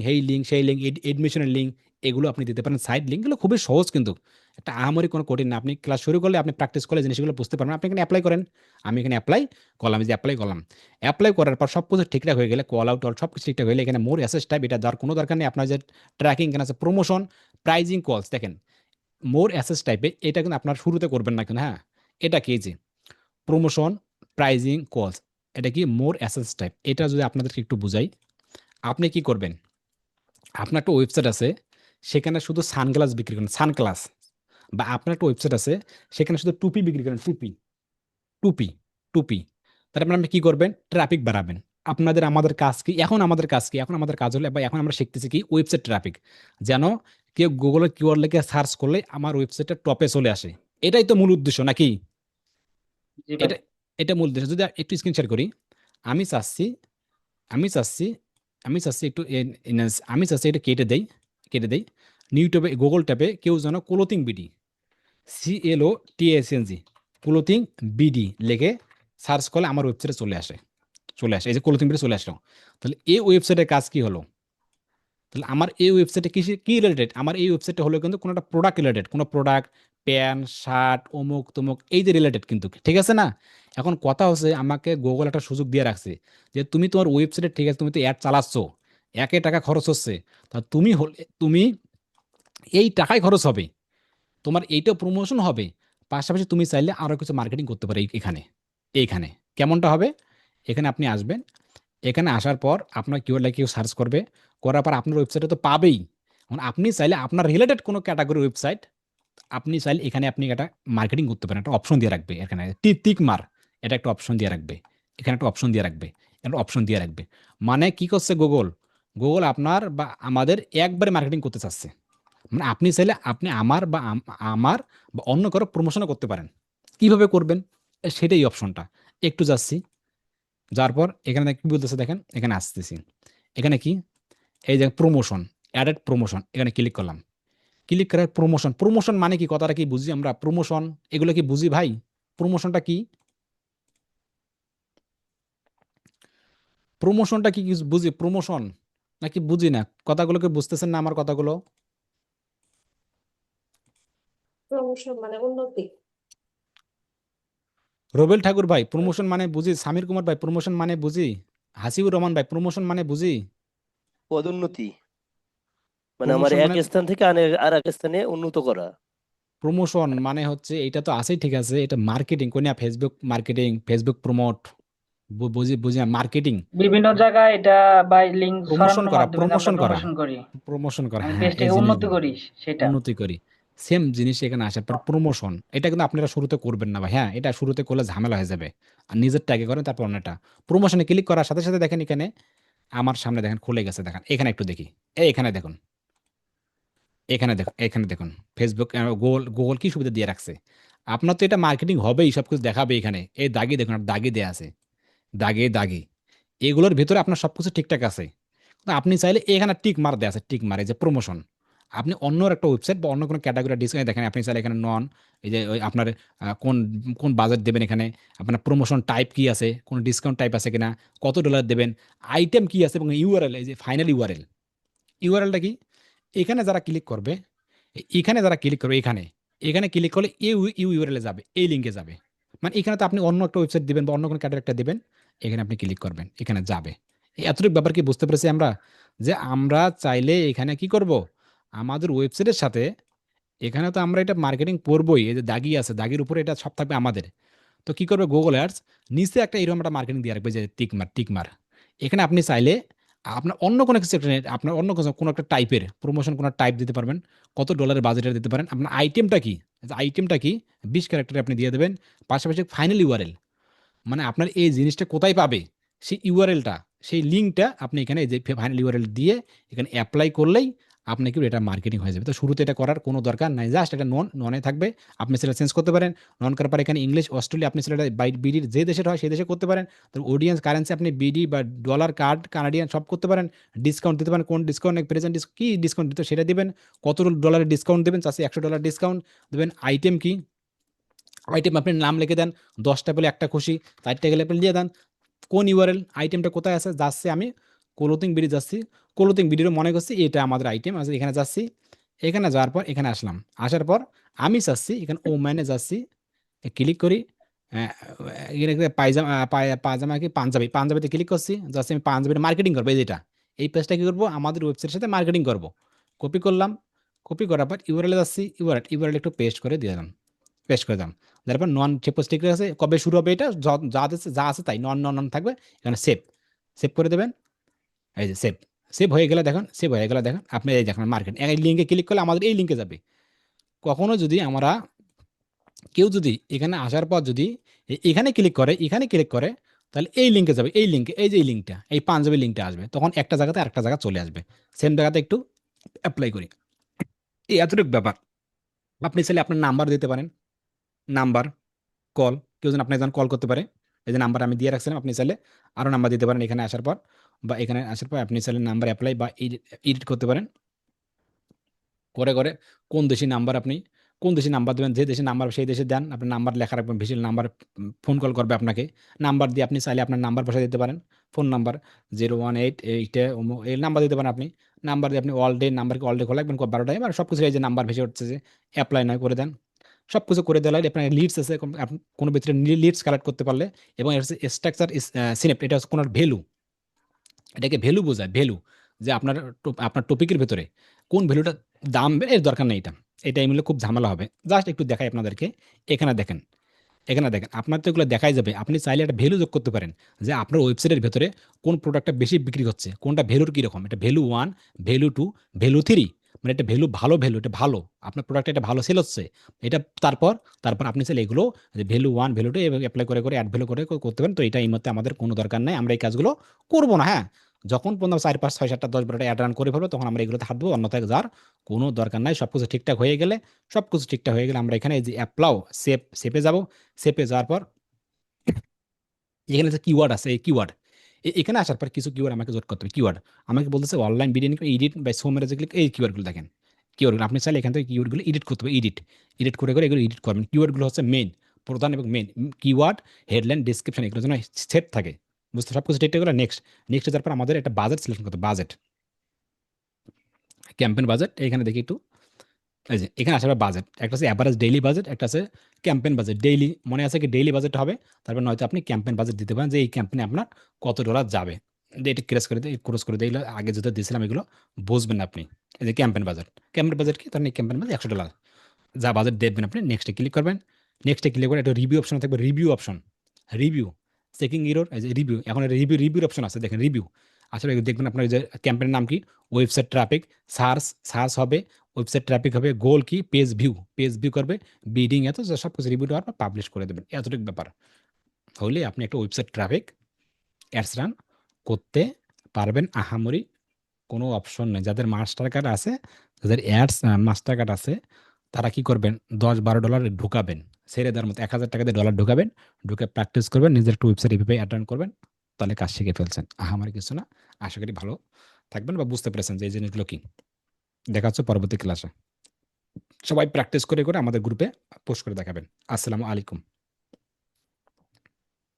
সেই লিঙ্ক, এডমিশনের লিঙ্ক, এগুলো আপনি দিতে পারেন। সাইট লিঙ্কগুলো খুবই সহজ, কিন্তু একটা আহামরি কোনো কঠিন না। আপনি ক্লাস শুরু করলে, আপনি প্র্যাকটিস করলে জিনিসগুলো বুঝতে পারবেন। আপনি এখানে অ্যাপ্লাই করেন, আমি এখানে অ্যাপ্লাই করলাম, এই যে অ্যাপ্লাই করলাম। অ্যাপ্লাই করার পর সব কিছু ঠিকঠাক হয়ে গেলে, কল আউট সব কিছু ঠিকঠাক হলে, এখানে মোর অ্যাসেস টাইপ, এটা দেওয়ার কোনো দরকার নেই। আপনার যে ট্র্যাকিং এখানে আছে, প্রমোশন, প্রাইজিং, কলস, দেখেন মোর অ্যাসেস টাইপে, এটা কিন্তু আপনার শুরুতে করবেন না কিন্তু, হ্যাঁ এটা কি যে প্রমোশন, প্রাইজিং, কলস, এটা কি মোর অ্যাসেস টাইপ। এটা যদি আপনাদেরকে একটু বুঝাই, আপনি কি করবেন, আপনার একটা ওয়েবসাইট আছে, সেখানে শুধু সানগ্লাস বিক্রি করেন, সানগ্লাস, বা আপনার একটা ওয়েবসাইট আছে, সেখানে শুধু টুপি বিক্রি করেন, টুপি টুপি। তারপরে আপনি কি করবেন, ট্রাফিক বাড়াবেন। আমাদের কাজ কি এখন, আমাদের কাজ হলো, বা এখন আমরা শিখতেছি কি, ওয়েবসাইট ট্রাফিক, যেন কেউ গুগলের কিওয়ার্ড লিখে সার্চ করলে আমার ওয়েবসাইটটা টপে চলে আসে। এটাই তো মূল উদ্দেশ্য নাকি? জি ভাই। এটা এটা মূল উদ্দেশ্য। যদি একটু স্ক্রিন শেয়ার করি, আমি চাচ্ছি আমি চাচ্ছি আমি চাচ্ছি একটু আমি চাচ্ছি এটা কেটে দেই নিউ ট্যাবে, গুগল ট্যাবে কেউ যেন clothing BD, CLOTHNG clothing BD লিখে সার্চ করলে আমার ওয়েবসাইটে চলে আসে, এই যে ক্লোথিং বিডি চলে আসলো। তাহলে এই ওয়েবসাইটের কাজ কি হলো, তাহলে আমার এই ওয়েবসাইটে কি রিলেটেড, আমার এই ওয়েবসাইটে হলো কিন্তু কোনো একটা প্রোডাক্ট রিলেটেড, কোনো প্রোডাক্ট, প্যান্ট, শার্ট, অমুক তমুক, এই যে রিলেটেড কিন্তু, ঠিক আছে না? এখন কথা হচ্ছে আমাকে গুগল একটা সুযোগ দিয়ে রাখছে যে তুমি তোমার ওয়েবসাইটে ঠিক আছে তুমি তো অ্যাড চালাচ্ছ, একে টাকা খরচ হচ্ছে, তা তুমি এই টাকাই খরচ হবে, তোমার এইটাও প্রমোশন হবে, পাশাপাশি তুমি চাইলে আরো কিছু মার্কেটিং করতে পারো এখানে। এইখানে কেমনটা হবে, এখানে আপনি আসবেন, এখানে আসার পর আপনার কিওয়ার্ড লাগে কেউ সার্চ করবে, করার পর আপনার ওয়েবসাইটে তো পাবেই। এখন আপনি চাইলে আপনার রিলেটেড কোনো ক্যাটাগরি ওয়েবসাইট আপনি চাইলে এখানে আপনি একটা মার্কেটিং করতে পারেন, একটা অপশন দিয়ে রাখবে এখানে টিক মার, এটা একটা অপশন দিয়ে রাখবে, এখানে একটা অপশন দিয়ে রাখবে, একটা অপশন দিয়ে রাখবে। মানে কি করছে গুগল, গুগল আপনার বা আমাদের একবারে মার্কেটিং করতে চাচ্ছে। মানে আপনি চাইলে আপনি আমার বা অন্য কারো প্রমোশনও করতে পারেন। কিভাবে করবেন, সেটাই অপশনটা। একটু যাচ্ছি, যার পর এখানে কি বলতেছে দেখেন, এখানে আসতেছি, এখানে কি এই যে প্রমোশন, অ্যাডেড প্রমোশন, এখানে ক্লিক করলাম। ক্লিক করার প্রমোশন, প্রমোশন মানে কি, কথাটা কি বুঝি আমরা, প্রমোশন এগুলো কি বুঝি ভাই? প্রমোশনটা কি, প্রমোশনটা কি কিছু বুঝি, প্রমোশন নাকি বুঝি না? কথাগুলোকে বুঝতেছেন না আমার কথাগুলো? প্রমোশন মানে উন্নতি। রবেল ঠাকুর ভাই প্রমোশন মানে বুঝি, সামির কুমার ভাই প্রমোশন মানে বুঝি, হাসিবুর রহমান ভাই প্রমোশন মানে বুঝি। পদোন্নতি, মানে আমার প্রমোশন এক মানে, স্থান থেকে আর এক স্থানে উন্নত করা। প্রমোশন মানে হচ্ছে এটা তো আছেই, ঠিক আছে, এটা মার্কেটিং কোন ফেসবুক মার্কেটিং, ফেসবুক প্রমোট, বুঝি বুঝি মার্কেটিং, বিভিন্ন জায়গায় এটা বা লিঙ্ক প্রমোশন ছড়ানোর করা, মাধ্যমে যে আমরা প্রমোশন করা, প্রমোশন করি, প্রমোশন করা, মানে হ্যাঁ এই পেজটাকে উন্নতি জিনিসগুলো করি, সেটা। উন্নতি করি। সেম জিনিস এখানে আসার পর প্রমোশন, এটা কিন্তু আপনারা শুরুতে করবেন না ভাই, হ্যাঁ এটা শুরুতে করলে ঝামেলা হয়ে যাবে। আর নিজেরটা আগে করেন তারপর অন্যটা। প্রমোশনে ক্লিক করার সাথে সাথে দেখেন এখানে আমার সামনে দেখেন খুলে গেছে, দেখেন এখানে একটু দেখি, এখানে দেখুন, এখানে দেখুন ফেসবুক গুগল, গুগল কি সুবিধা দিয়ে রাখছে। আপনার তো এটা মার্কেটিং হবেই, সবকিছু দেখাবে এখানে, এই দাগি দেখুন, আর দাগি দেয়া আছে, দাগে দাগি, এগুলোর ভিতরে আপনার সবকিছু ঠিকঠাক আছে। তো আপনি চাইলে এখানে টিক মার দেওয়া আছে, টিক মারে যে প্রমোশন, আপনি অন্য একটা ওয়েবসাইট বা অন্য কোনো ক্যাটাগরি ডিসকাউন্ট দেখেন, আপনি চাইলে এখানে নন, এই যে ওই আপনার কোন কোন বাজেট দেবেন, এখানে আপনার প্রমোশন টাইপ কি আছে, কোন ডিসকাউন্ট টাইপ আছে কিনা, কত ডলার দেবেন, আইটেম কি আছে, এবং ইউআরএল, এই যে ফাইনাল ইউআরএল, ইউআরএলটা কি, এখানে যারা ক্লিক করবে, এখানে যারা ক্লিক করবে, এখানে এখানে ক্লিক করলে এই ইউআরএল এ যাবে, এই লিঙ্কে যাবে। মানে এখানে তো আপনি অন্য একটা ওয়েবসাইট দিবেন বা অন্য কোনো ক্যাটাগরি একটা দিবেন, এখানে আপনি ক্লিক করবেন, এখানে যাবে। এই এতটুকু ব্যাপার কি বুঝতে পেরেছি আমরা, যে আমরা চাইলে এখানে কি করব, আমাদের ওয়েবসাইটের সাথে এখানে তো আমরা এটা মার্কেটিং করবোই, এই যে দাগি আছে, দাগির উপরে এটা সব থাকবে আমাদের। তো কি করবে গুগল অ্যাডস, নিচে একটা এরকম একটা মার্কেটিং দিয়ে রাখবে যে টিকমার। এখানে আপনি চাইলে আপনার অন্য কোনো কিছু আপনার অন্য কোনো একটা টাইপের প্রমোশন, কোনো টাইপ দিতে পারবেন, কত ডলারের বাজেটের দিতে পারেন, আপনার আইটেমটা কি, আইটেমটা কি 20 ক্যারেক্টারে আপনি দিয়ে দেবেন, পাশাপাশি ফাইনাল ইউআরএল, মানে আপনার এই জিনিসটা কোথায় পাবে, সেই ইউআরএলটা, সেই লিঙ্কটা আপনি এখানে এই যে ফাইনাল ইউআরএল দিয়ে এখানে অ্যাপ্লাই করলেই আপনি কি এটা মার্কেটিং হয়ে যাবে। তো শুরুতে এটা করার কোনো দরকার নাই, জাস্ট এটা ননে থাকবে, আপনি সেটা চেঞ্জ করতে পারেন। নন করার পর এখানে ইংলিশ অস্ট্রেলিয়া, আপনি সেটা বিডির যে দেশের হয় সেই দেশে করতে পারেন। তো অডিয়েন্স কারেন্সি আপনি বিডি বা ডলার, কার্ড, কানাডিয়ান সব করতে পারেন। ডিসকাউন্ট দিতে পারেন, কোন ডিসকাউন্ট, প্রেজেন্ট কি ডিসকাউন্ট দিতে সেটা দিবেন, কত ডলারের ডিসকাউন্ট দেবেন, চাষি $100 ডিসকাউন্ট দেবেন। আইটেম কি, আইটেম আপনি নাম লিখে দেন, 10টা পেলে একটা খুশি, 4টা গেলে আপনি দিয়ে দেন। কোন ইউআরএল, আইটেমটা কোথায় আছে, যাচ্ছে আমি ক্লোথিং বিডি যাচ্ছি, ক্লোথিং বিডিরও মনে করছি এটা আমাদের আইটেম আছে, এখানে যাচ্ছি। এখানে যাওয়ার পর এখানে আসলাম, আসার পর আমি চাচ্ছি এখানে ওম্যানে যাচ্ছি, ক্লিক করি, আহ, এখানে একটা পায়জামা, পায়জামা কি পাঞ্জাবি, পাঞ্জাবিতে ক্লিক করছি, যাচ্ছি আমি পাঞ্জাবিটা মার্কেটিং করবো, এই যেটা এই পেজটা কি করবো আমাদের ওয়েবসাইটের সাথে মার্কেটিং করবো। কপি করলাম, কপি করার পর ইউআরএল যাচ্ছি, ইউআরএল একটু পেস্ট করে দিয়ে দিলাম, পেস্ট করে দিলাম। তারপর নন চেক পোস্ট আছে, কবে শুরু হবে এটা, যা আছে তাই নন নন নন থাকবে, এখানে সেভ, সেভ করে দেবেন। এই যে সেভ, সেভ হয়ে গেলে দেখুন, সেভ হয়ে গেলে দেখুন আপনি এই দেখুন মার্কেট, এই লিঙ্কে ক্লিক করলে আমাদের এই লিঙ্কে যাবে। কখনো যদি আমরা কেউ যদি এখানে আসার পর যদি এখানে ক্লিক করে, এখানে ক্লিক করে, তাহলে এই লিঙ্কে যাবে, এই লিঙ্কে, এই যে এই লিঙ্কটা, এই পাঞ্জাবি লিঙ্কটা আসবে, তখন একটা জায়গাতে আরেকটা জায়গা চলে আসবে। সেম জায়গাতে একটু অ্যাপ্লাই করি, এই এতটুকু ব্যাপার। আপনি চাইলে আপনার নাম্বার দিতে পারেন, নাম্বার, কল, কেউ যেন আপনাকে যেন কল করতে পারে, এই যে নাম্বার আমি দিয়ে রাখছিলাম, আপনি চাইলে আরও নাম্বার দিতে পারেন এখানে আসার পর, বা এখানে আসার পর আপনি চাইলে নাম্বার অ্যাপ্লাই বা এডিট করতে পারেন। করে করে কোন দেশি নাম্বার, আপনি কোন দেশি নাম্বার দেবেন, যে দেশে নাম্বার সেই দেশে দেন, আপনার নাম্বার লেখা রাখবেন, বেশি নাম্বার ফোন কল করবে আপনাকে, নাম্বার দিয়ে আপনি চাইলে আপনার নাম্বার বসে দিতে পারেন, ফোন নাম্বার 018 এইটা এই নাম্বার দিতে পারেন আপনি। নাম্বার দিয়ে আপনি অল ডে, নাম্বারকে অল ডে খোলা রাখবেন 12টায়, এবার সব কিছু এই যে নাম্বার ভেসে উঠছে যে অ্যাপ্লাই নয় করে দেন। সবকিছু করে দেওয়া লাগলে আপনার লিডস আছে, কোনো ভিতরে লিডস কালেক্ট করতে পারলে, এবং স্ট্রাকচার সিনেপ্ট, এটা হচ্ছে কোনো ভ্যালু, এটাকে ভ্যালু বোঝায়, ভ্যালু যে আপনার টপিকের ভেতরে কোন ভ্যালুটা দাম এর দরকার নেই, এটা মিলে খুব ঝামেলা হবে। জাস্ট একটু দেখাই আপনাদেরকে, এখানে দেখেন, এখানে দেখেন, আপনার তো এগুলো দেখাই যাবে। আপনি চাইলে একটা ভ্যালু যোগ করতে পারেন যে আপনার ওয়েবসাইটের ভেতরে কোন প্রোডাক্টটা বেশি বিক্রি হচ্ছে, কোনটা ভ্যালুর কীরকম, এটা ভ্যালু 1, ভ্যালু 2, ভ্যালু 3, মানে এটা ভ্যালু ভালো, ভ্যালু এটা ভালো, আপনার প্রোডাক্ট এটা ভালো সেল হচ্ছে, এটা তারপর তারপর আপনি চাইলে এগুলো যে ভ্যালু 1, ভ্যালু 2 এবং অ্যাপ্লাই করে করে অ্যাড ভ্যালু করে করতে পারেন। তো এটা এই মুহূর্তে আমাদের কোনো দরকার নাই, আমরা এই কাজগুলো করবো না। হ্যাঁ, যখন 15, 4, 5, 6, 7, 10, 12টা অ্যাড রান করে ফেলবো, তখন আমরা এগুলোতে হাত দেবো, অন্যথায় যার কোনো দরকার নাই। সবকিছু ঠিকঠাক হয়ে গেলে, আমরা এখানে এই যে অ্যাপ্লাও সেপে যাব, সেপে যাওয়ার পর এখানে যে কিওয়ার্ড আছে, এই কিওয়ার্ড এখানে আসার পর কিছু কিওয়ার্ড আমাকে যোগ করতে হবে। কিওয়ার্ড আমাকে বলতেছে অনলাইন ভিডিও এডিট বাই সো মেরে যে ক্লিক, এই কিওয়ার্ডগুলো দেখেন, কিওয়ার্ডগুলো আপনি চাইলে এখান থেকে কিওয়ার্ডগুলো এডিট করতে হবে, এডিট করে করে এগুলো এডিট করবেন। কিওয়ার্ডগুলো হচ্ছে মেইন, প্রধান এবং মেইন কিওয়ার্ড, হেডলাইন, ডিসক্রিপশন, এগুলো যেন সেট থাকে, বুঝতে সব কিছু ঠিক গেলো। নেক্সট যাওয়ার পর আমাদের একটা বাজেট সিলেকশন করতে হবে, বাজেট, ক্যাম্পেইন বাজেট। এখানে দেখি একটু, এই যে এখানে আসলে বাজেট একটা আছে অ্যাভারেজ ডেইলি বাজেট, একটা আছে ক্যাম্পেইন বাজেট। ডেইলি মনে আছে কি, ডেইলি বাজেট হবে, তারপর নয়তো আপনি ক্যাম্পেইন বাজেট দিতে পারেন যে এই ক্যাম্পেইনে আপনার কত ডলার যাবে। এটা ক্রস করে দিই, আগে যেটা দিয়েছিলাম এগুলো বুঝবেন আপনি। এই যে ক্যাম্পেইন বাজেট কি, তার ক্যাম্পেইন বাজেট $100 যা বাজেট দেখবেন আপনি। নেক্সটে ক্লিক করবেন, নেক্সটে ক্লিক করে একটা রিভিউ অপশন থাকবে, review option, review checking error, এই যে রিভিউ, এখন রিভিউর অপশন আছে, দেখেন রিভিউ। আসলে দেখবেন আপনার যে ক্যাম্পেইনের নাম কি, ওয়েবসাইট ট্রাফিক, সার্চ হবে, ওয়েবসাইট ট্রাফিক হবে, গোল কি, পেজ ভিউ করবে, বিডিং, এত সব কিছু রিভিউ দেওয়ার পর পাবলিশ করে দেবেন, এতটুকু ব্যাপার হলে আপনি একটা ওয়েবসাইট ট্রাফিক অ্যাডস রান করতে পারবেন। আহামরি কোনো অপশন নেই। যাদের মাস্টার কার্ড আছে, যাদের অ্যাডস মাস্টার কার্ড আছে, তারা কি করবেন, $10-12 ঢুকাবেন, ছেড়ে দেওয়ার মতো $1000 দিয়ে ডলার ঢুকাবেন, ঢুকে প্র্যাকটিস করবেন, নিজের একটা ওয়েবসাইট এভাবে অ্যাড রান করবেন, তাহলে কাজ শিখে ফেলছেন। আহামরি কিছু না। আশা করি ভালো থাকবেন বা বুঝতে পেরেছেন যে এই জিনিসগুলো কি। দেখা হচ্ছে পরবর্তী ক্লাসে। সবাই প্র্যাকটিস করে করে আমাদের গ্রুপে পোস্ট করে দেখাবেন। আসসালামু আলাইকুম।